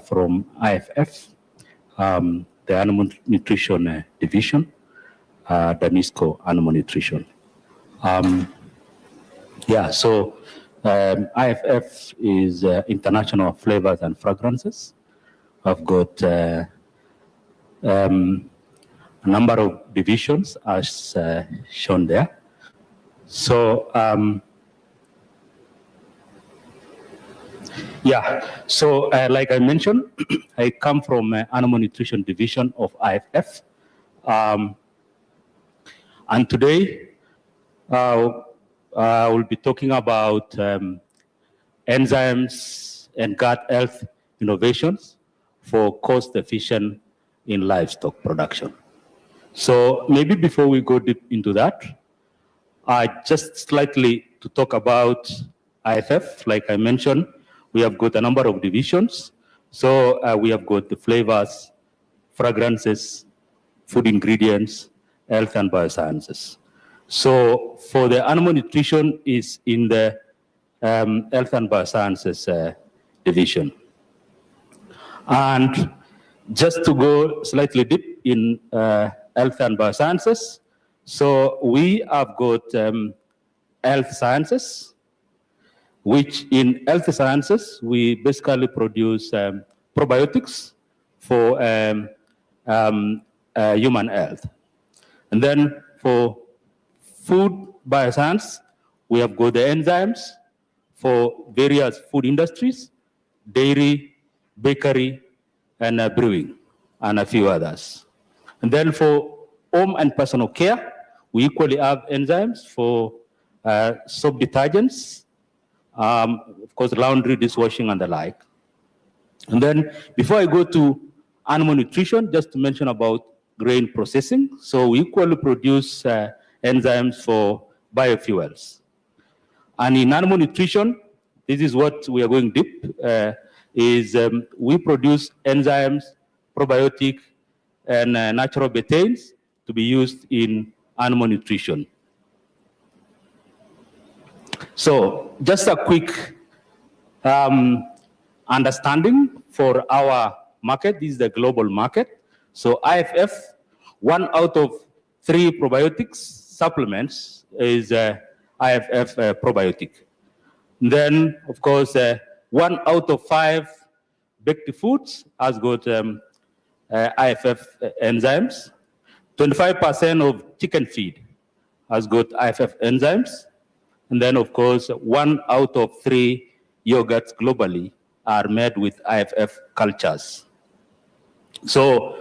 [SPEAKER 11] from IFF, the Animal Nutrition Division, Danisco Animal Nutrition. So IFF is International Flavors and Fragrances. I've got a number of divisions as shown there. So, like I mentioned, I come from Animal Nutrition Division of IFF. And today, I will be talking about enzymes and gut health innovations for cost-efficient in livestock production. So maybe before we go deep into that, just slightly to talk about IFF. Like I mentioned, we have got a number of divisions. So we have got the flavors, fragrances, food ingredients, health and biosciences. So for the animal nutrition is in the health and biosciences division. And just to go slightly deep in health and biosciences, so we have got health sciences, which in health sciences, we basically produce probiotics for human health. And then for food bioscience, we have got the enzymes for various food industries, dairy, bakery, and brewing, and a few others. And then for home and personal care, we equally have enzymes for soap detergents, of course, laundry, dishwashing, and the like. And then before I go to animal nutrition, just to mention about grain processing. So we equally produce enzymes for biofuels. And in animal nutrition, this is what we are going deep, we produce enzymes, probiotic, and natural betaines to be used in animal nutrition. So just a quick understanding for our market. This is the global market. So IFF, 1 out of 3 probiotics supplements is IFF probiotic. Then, of course, 1 out of 5 baked foods has got IFF enzymes. 25% of chicken feed has got IFF enzymes. And then, of course, 1 out of 3 yogurts globally are made with IFF cultures. So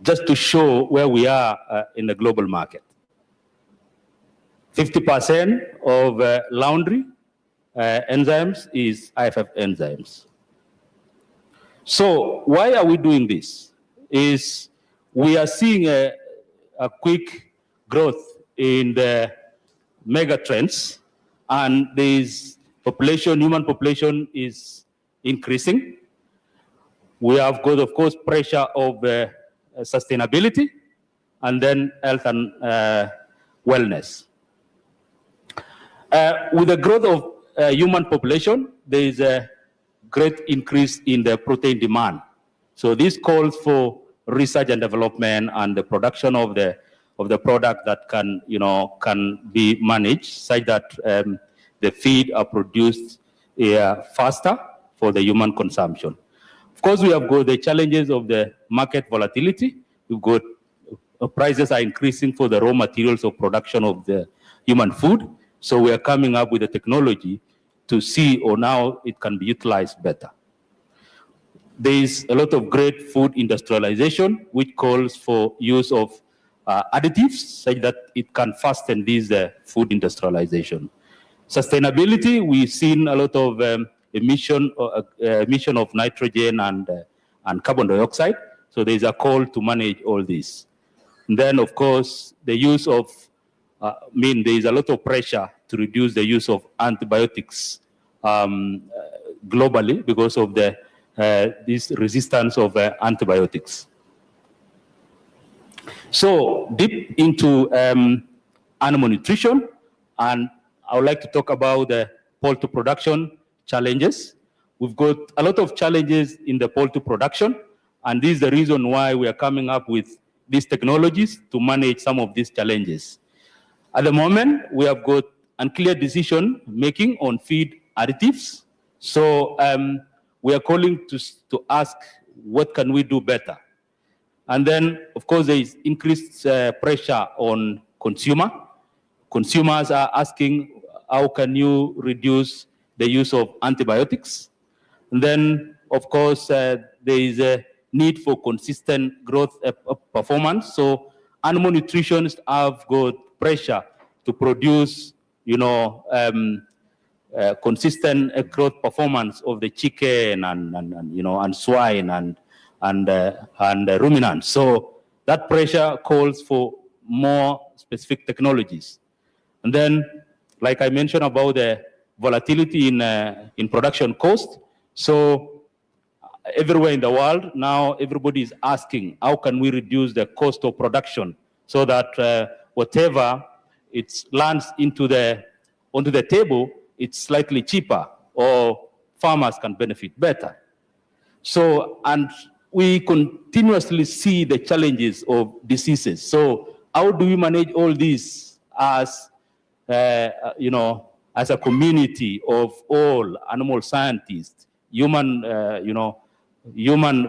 [SPEAKER 11] just to show where we are in the global market. 50% of laundry enzymes is IFF enzymes. So why are we doing this? Is we are seeing a quick growth in the mega trends, and this population, human population is increasing. We have got, of course, pressure of sustainability, and then health and wellness. With the growth of human population, there is a great increase in the protein demand. So this calls for research and development and the production of the product that can, can be managed such that the feed are produced faster for the human consumption. Of course, we have got the challenges of the market volatility. We've got prices are increasing for the raw materials of production of the human food. So we are coming up with a technology to see on how it can be utilized better. There is a lot of great food industrialization, which calls for use of additives such that it can fasten this food industrialization. Sustainability, we've seen a lot of emission of nitrogen and carbon dioxide. So there's a call to manage all this. And then, of course, the use of, there is a lot of pressure to reduce the use of antibiotics globally because of this resistance of antibiotics. So deep into animal nutrition, and I would like to talk about the poultry production challenges. We've got a lot of challenges in the poultry production, and this is the reason why we are coming up with these technologies to manage some of these challenges. At the moment, we have got unclear decision making on feed additives. So we are calling to ask, what can we do better? And then, of course, there is increased pressure on consumer. Consumers are asking, how can you reduce the use of antibiotics? And then, of course, there is a need for consistent growth performance. So animal nutritionists have got pressure to produce, consistent growth performance of the chicken and swine and ruminants. So that pressure calls for more specific technologies. And then, like I mentioned about the volatility in production cost. So everywhere in the world now, everybody is asking, how can we reduce the cost of production so that whatever it lands onto the table, it's slightly cheaper, or farmers can benefit better. So, and we continuously see the challenges of diseases. So how do we manage all this as, as a community of all animal scientists, human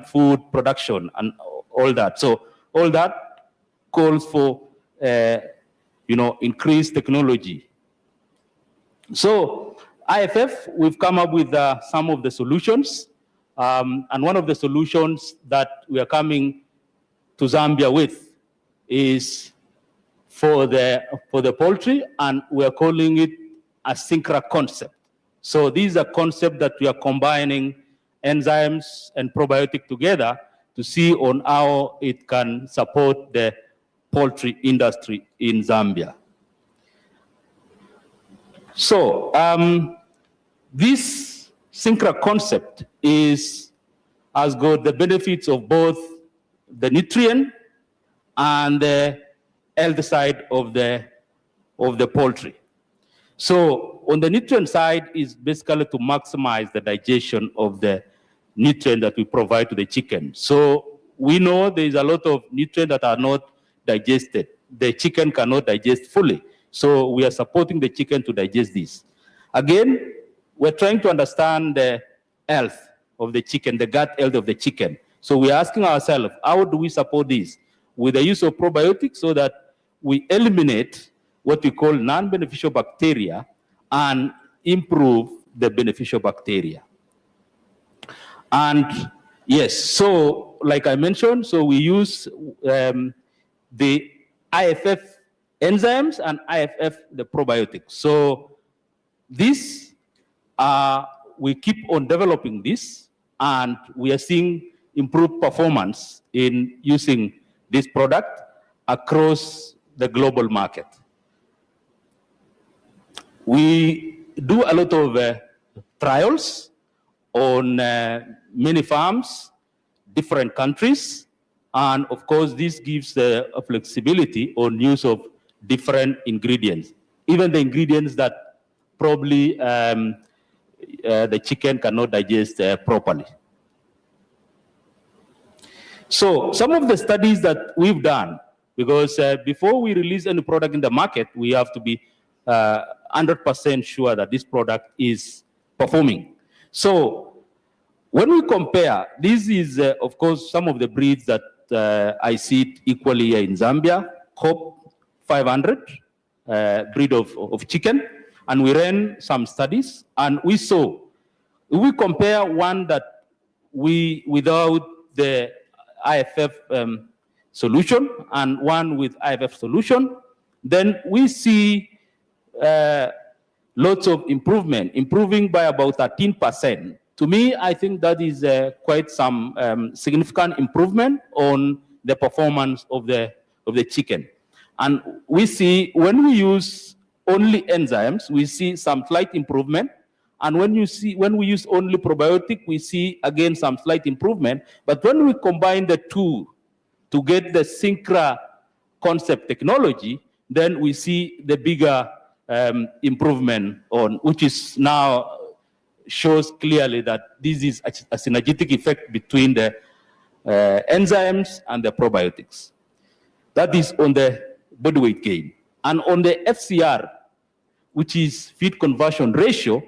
[SPEAKER 11] food production and all that. So all that calls for, increased technology. So IFF, we've come up with some of the solutions. And one of the solutions that we are coming to Zambia with is for the poultry, and we are calling it a Synchra concept. So this is a concept that we are combining enzymes and probiotic together to see on how it can support the poultry industry in Zambia. So this Synchra concept has got the benefits of both the nutrient and the health side of the poultry. So on the nutrient side is basically to maximize the digestion of the nutrient that we provide to the chicken. So we know there is a lot of nutrients that are not digested. The chicken cannot digest fully. So we are supporting the chicken to digest this. Again, we're trying to understand the health of the chicken, the gut health of the chicken. So we're asking ourselves, how do we support this? With the use of probiotics so that we eliminate what we call non-beneficial bacteria and improve the beneficial bacteria. And yes, so like I mentioned, so we use the IFF enzymes and IFF, the probiotics. So this, we keep on developing this, and we are seeing improved performance in using this product across the global market. We do a lot of trials on many farms, different countries, and of course this gives a flexibility on use of different ingredients, even the ingredients that probably the chicken cannot digest properly. So some of the studies that we've done, because before we release any product in the market, we have to be 100% sure that this product is performing. So when we compare, this is of course some of the breeds that I see equally here in Zambia, COP 500 breed of chicken, and we ran some studies, and we saw, if we compare one that without the IFF solution and one with IFF solution, then we see lots of improvement, improving by about 13%. To me, I think that is quite some significant improvement on the performance of the chicken. And we see when we use only enzymes, we see some slight improvement. And when we use only probiotic, we see again some slight improvement. But when we combine the two to get the Synchra concept technology, then we see the bigger improvement on, which is now shows clearly that this is a synergetic effect between the enzymes and the probiotics. That is on the body weight gain. And on the FCR, which is feed conversion ratio,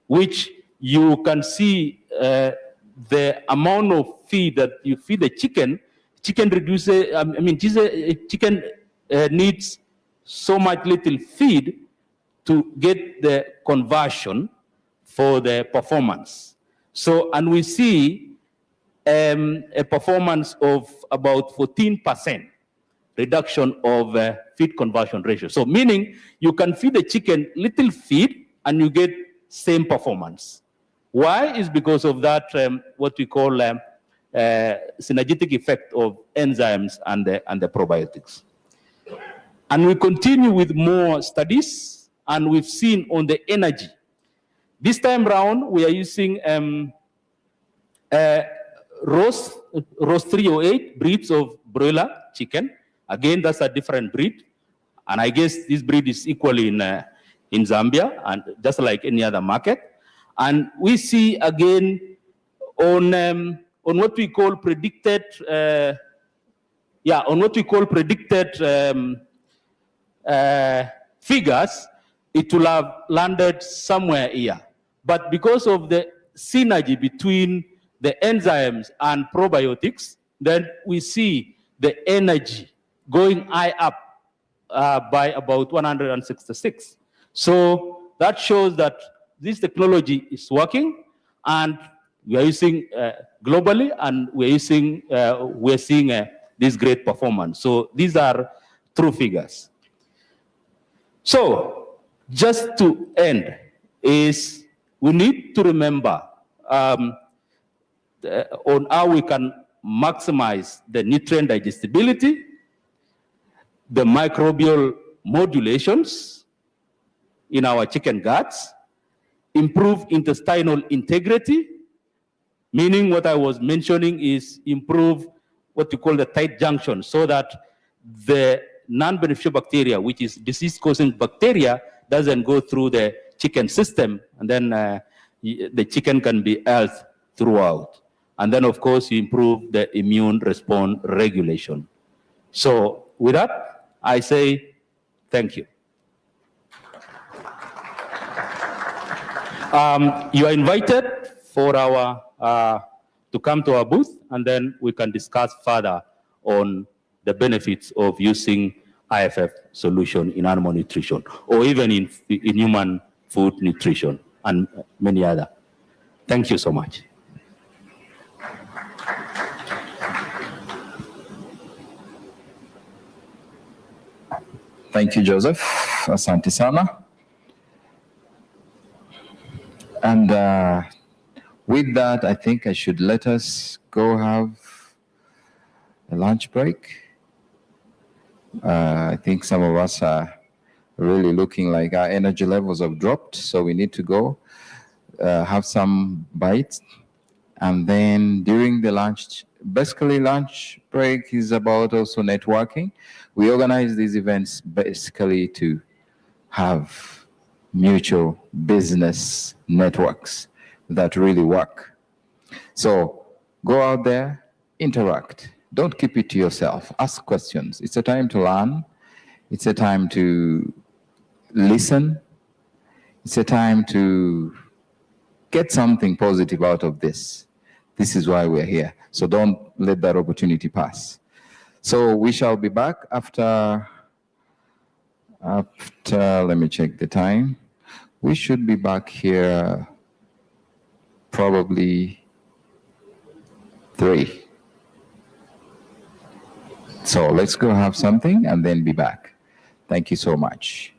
[SPEAKER 11] which you can see the amount of feed that you feed the chicken reduces, chicken needs so much little feed to get the conversion for the performance. So, and we see a performance of about 14% reduction of feed conversion ratio. So meaning you can feed the chicken little feed and you get same performance. Why? Is because of that what we call synergetic effect of enzymes and the probiotics. And we continue with more studies, and we've seen on the energy. This time round, we are using Roast 308 breeds of broiler chicken. Again, that's a different breed. And I guess this breed is equally in Zambia, and just like any other market. And we see again on what we call predicted, figures, it will have landed somewhere here. But because of the synergy between the enzymes and probiotics, then we see the energy going high up by about 166. So that shows that this technology is working, and we are using globally, and we're seeing this great performance. So these are true figures. So just to end is we need to remember on how we can maximize the nutrient digestibility, the microbial modulations in our chicken guts, improve intestinal integrity, meaning what I was mentioning is improve what we call the tight junction, so that the non-beneficial bacteria, which is disease-causing bacteria, doesn't go through the chicken system, and then the chicken can be healthy throughout. And then, of course, you improve the immune response regulation. So with that, I say thank you. You are invited for to come to our booth, and then we can discuss further on the benefits of using IFF solution in animal nutrition, or even in human food nutrition, and many other. Thank you so much.
[SPEAKER 2] Thank you, Joseph. Asante sana. And with that, I think I should let us go have a lunch break. I think some of us are really looking like our energy levels have dropped, so we need to go have some bites. And then during the lunch, basically lunch break is about also networking. We organize these events basically to have mutual business networks that really work. So go out there, interact. Don't keep it to yourself. Ask questions. It's a time to learn. It's a time to listen. It's a time to get something positive out of this. This is why we're here. So don't let that opportunity pass. So we shall be back after, let me check the time. We should be back here probably 3. So let's go have something and then be back. Thank you so much.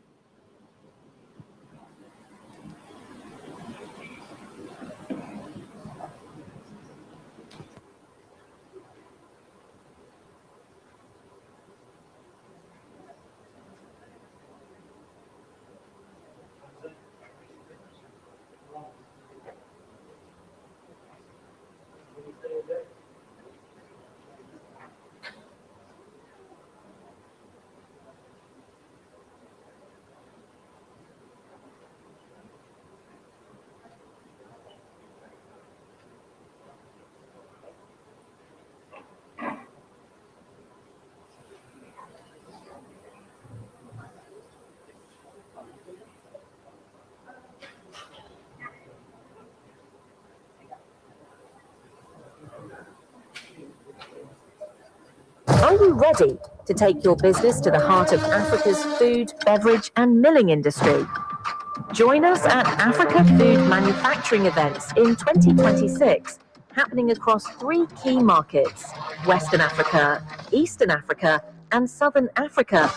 [SPEAKER 1] Are you ready to take your business to the heart of Africa's food, beverage and milling industry? Join us at Africa Food Manufacturing Events in 2026, happening across 3 key markets: Western Africa, Eastern Africa and Southern Africa.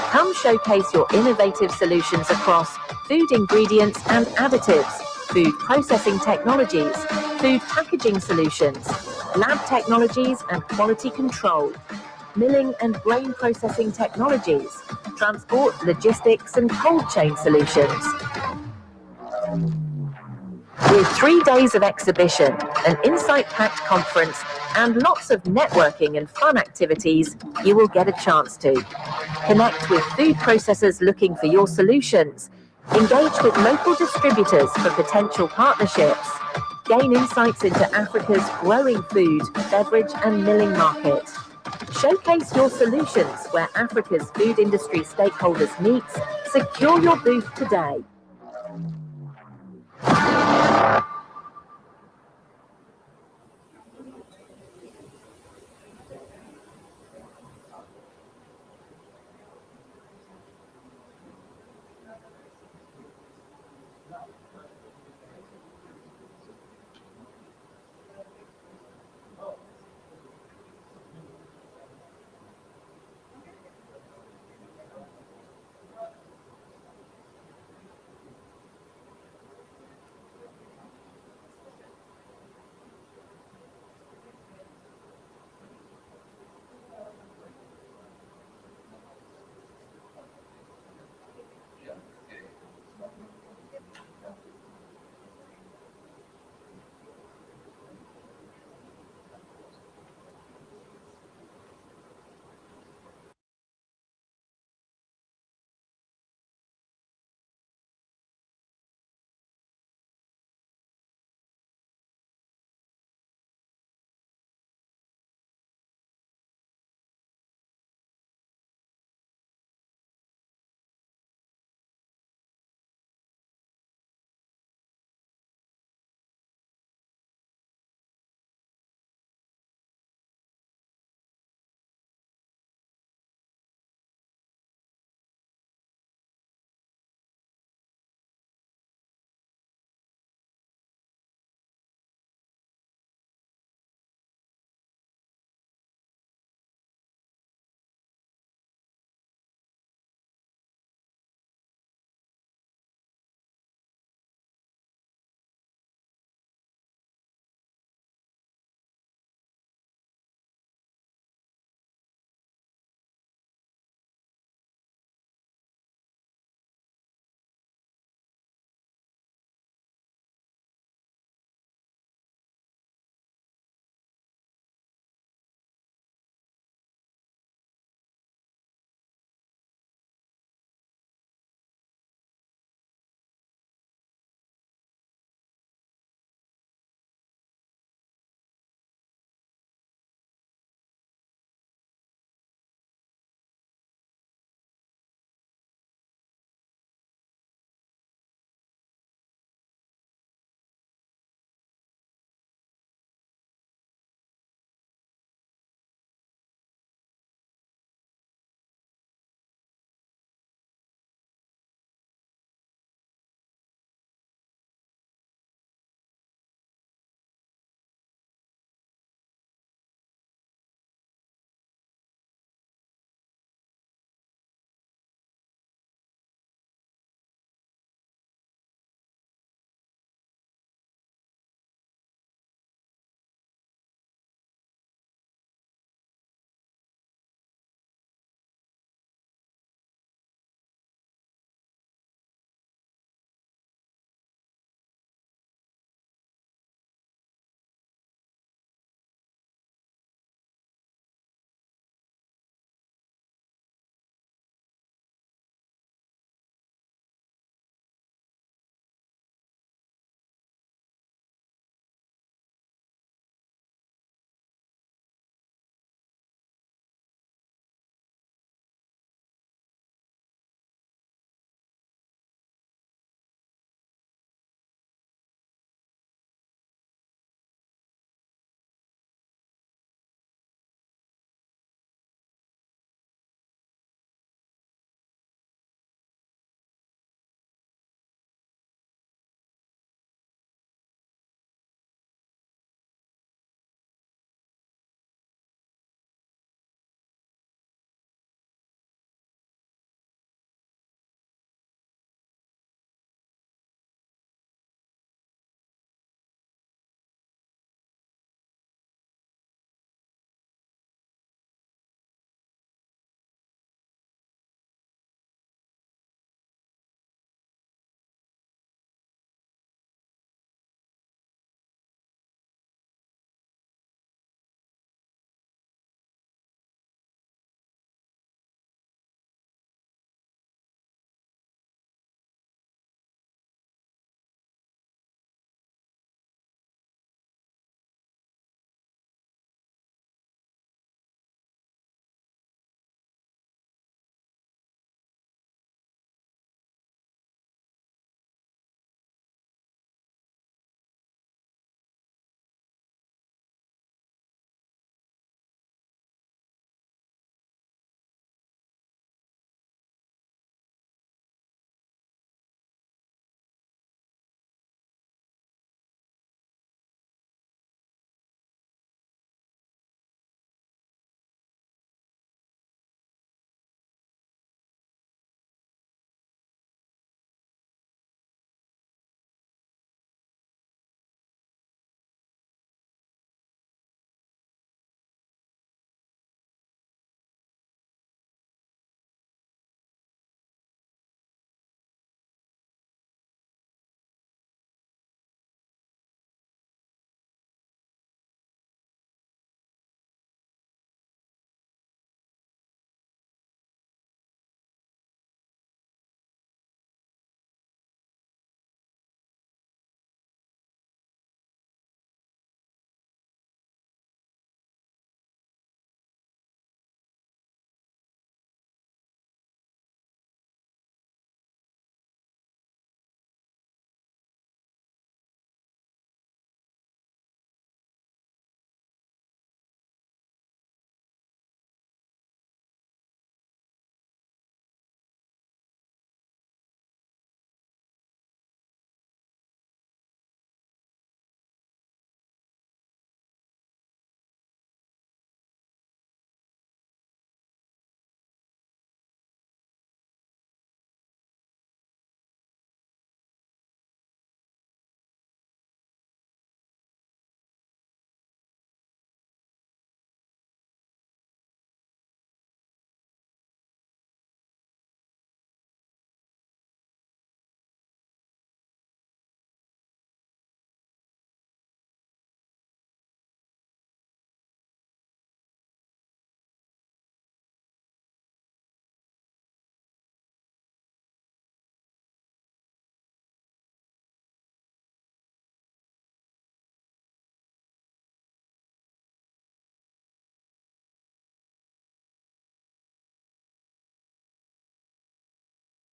[SPEAKER 1] Come showcase your innovative solutions across food ingredients and additives, food processing technologies, food packaging solutions, lab technologies and quality control, milling and grain processing technologies, transport, logistics and cold chain solutions. With 3 days of exhibition, an insight-packed conference and lots of networking and fun activities, you will get a chance to connect with food processors looking for your solutions, engage with local distributors for potential partnerships, gain insights into Africa's growing food, beverage and milling market. Showcase your solutions where Africa's food industry stakeholders meet. Secure your booth today.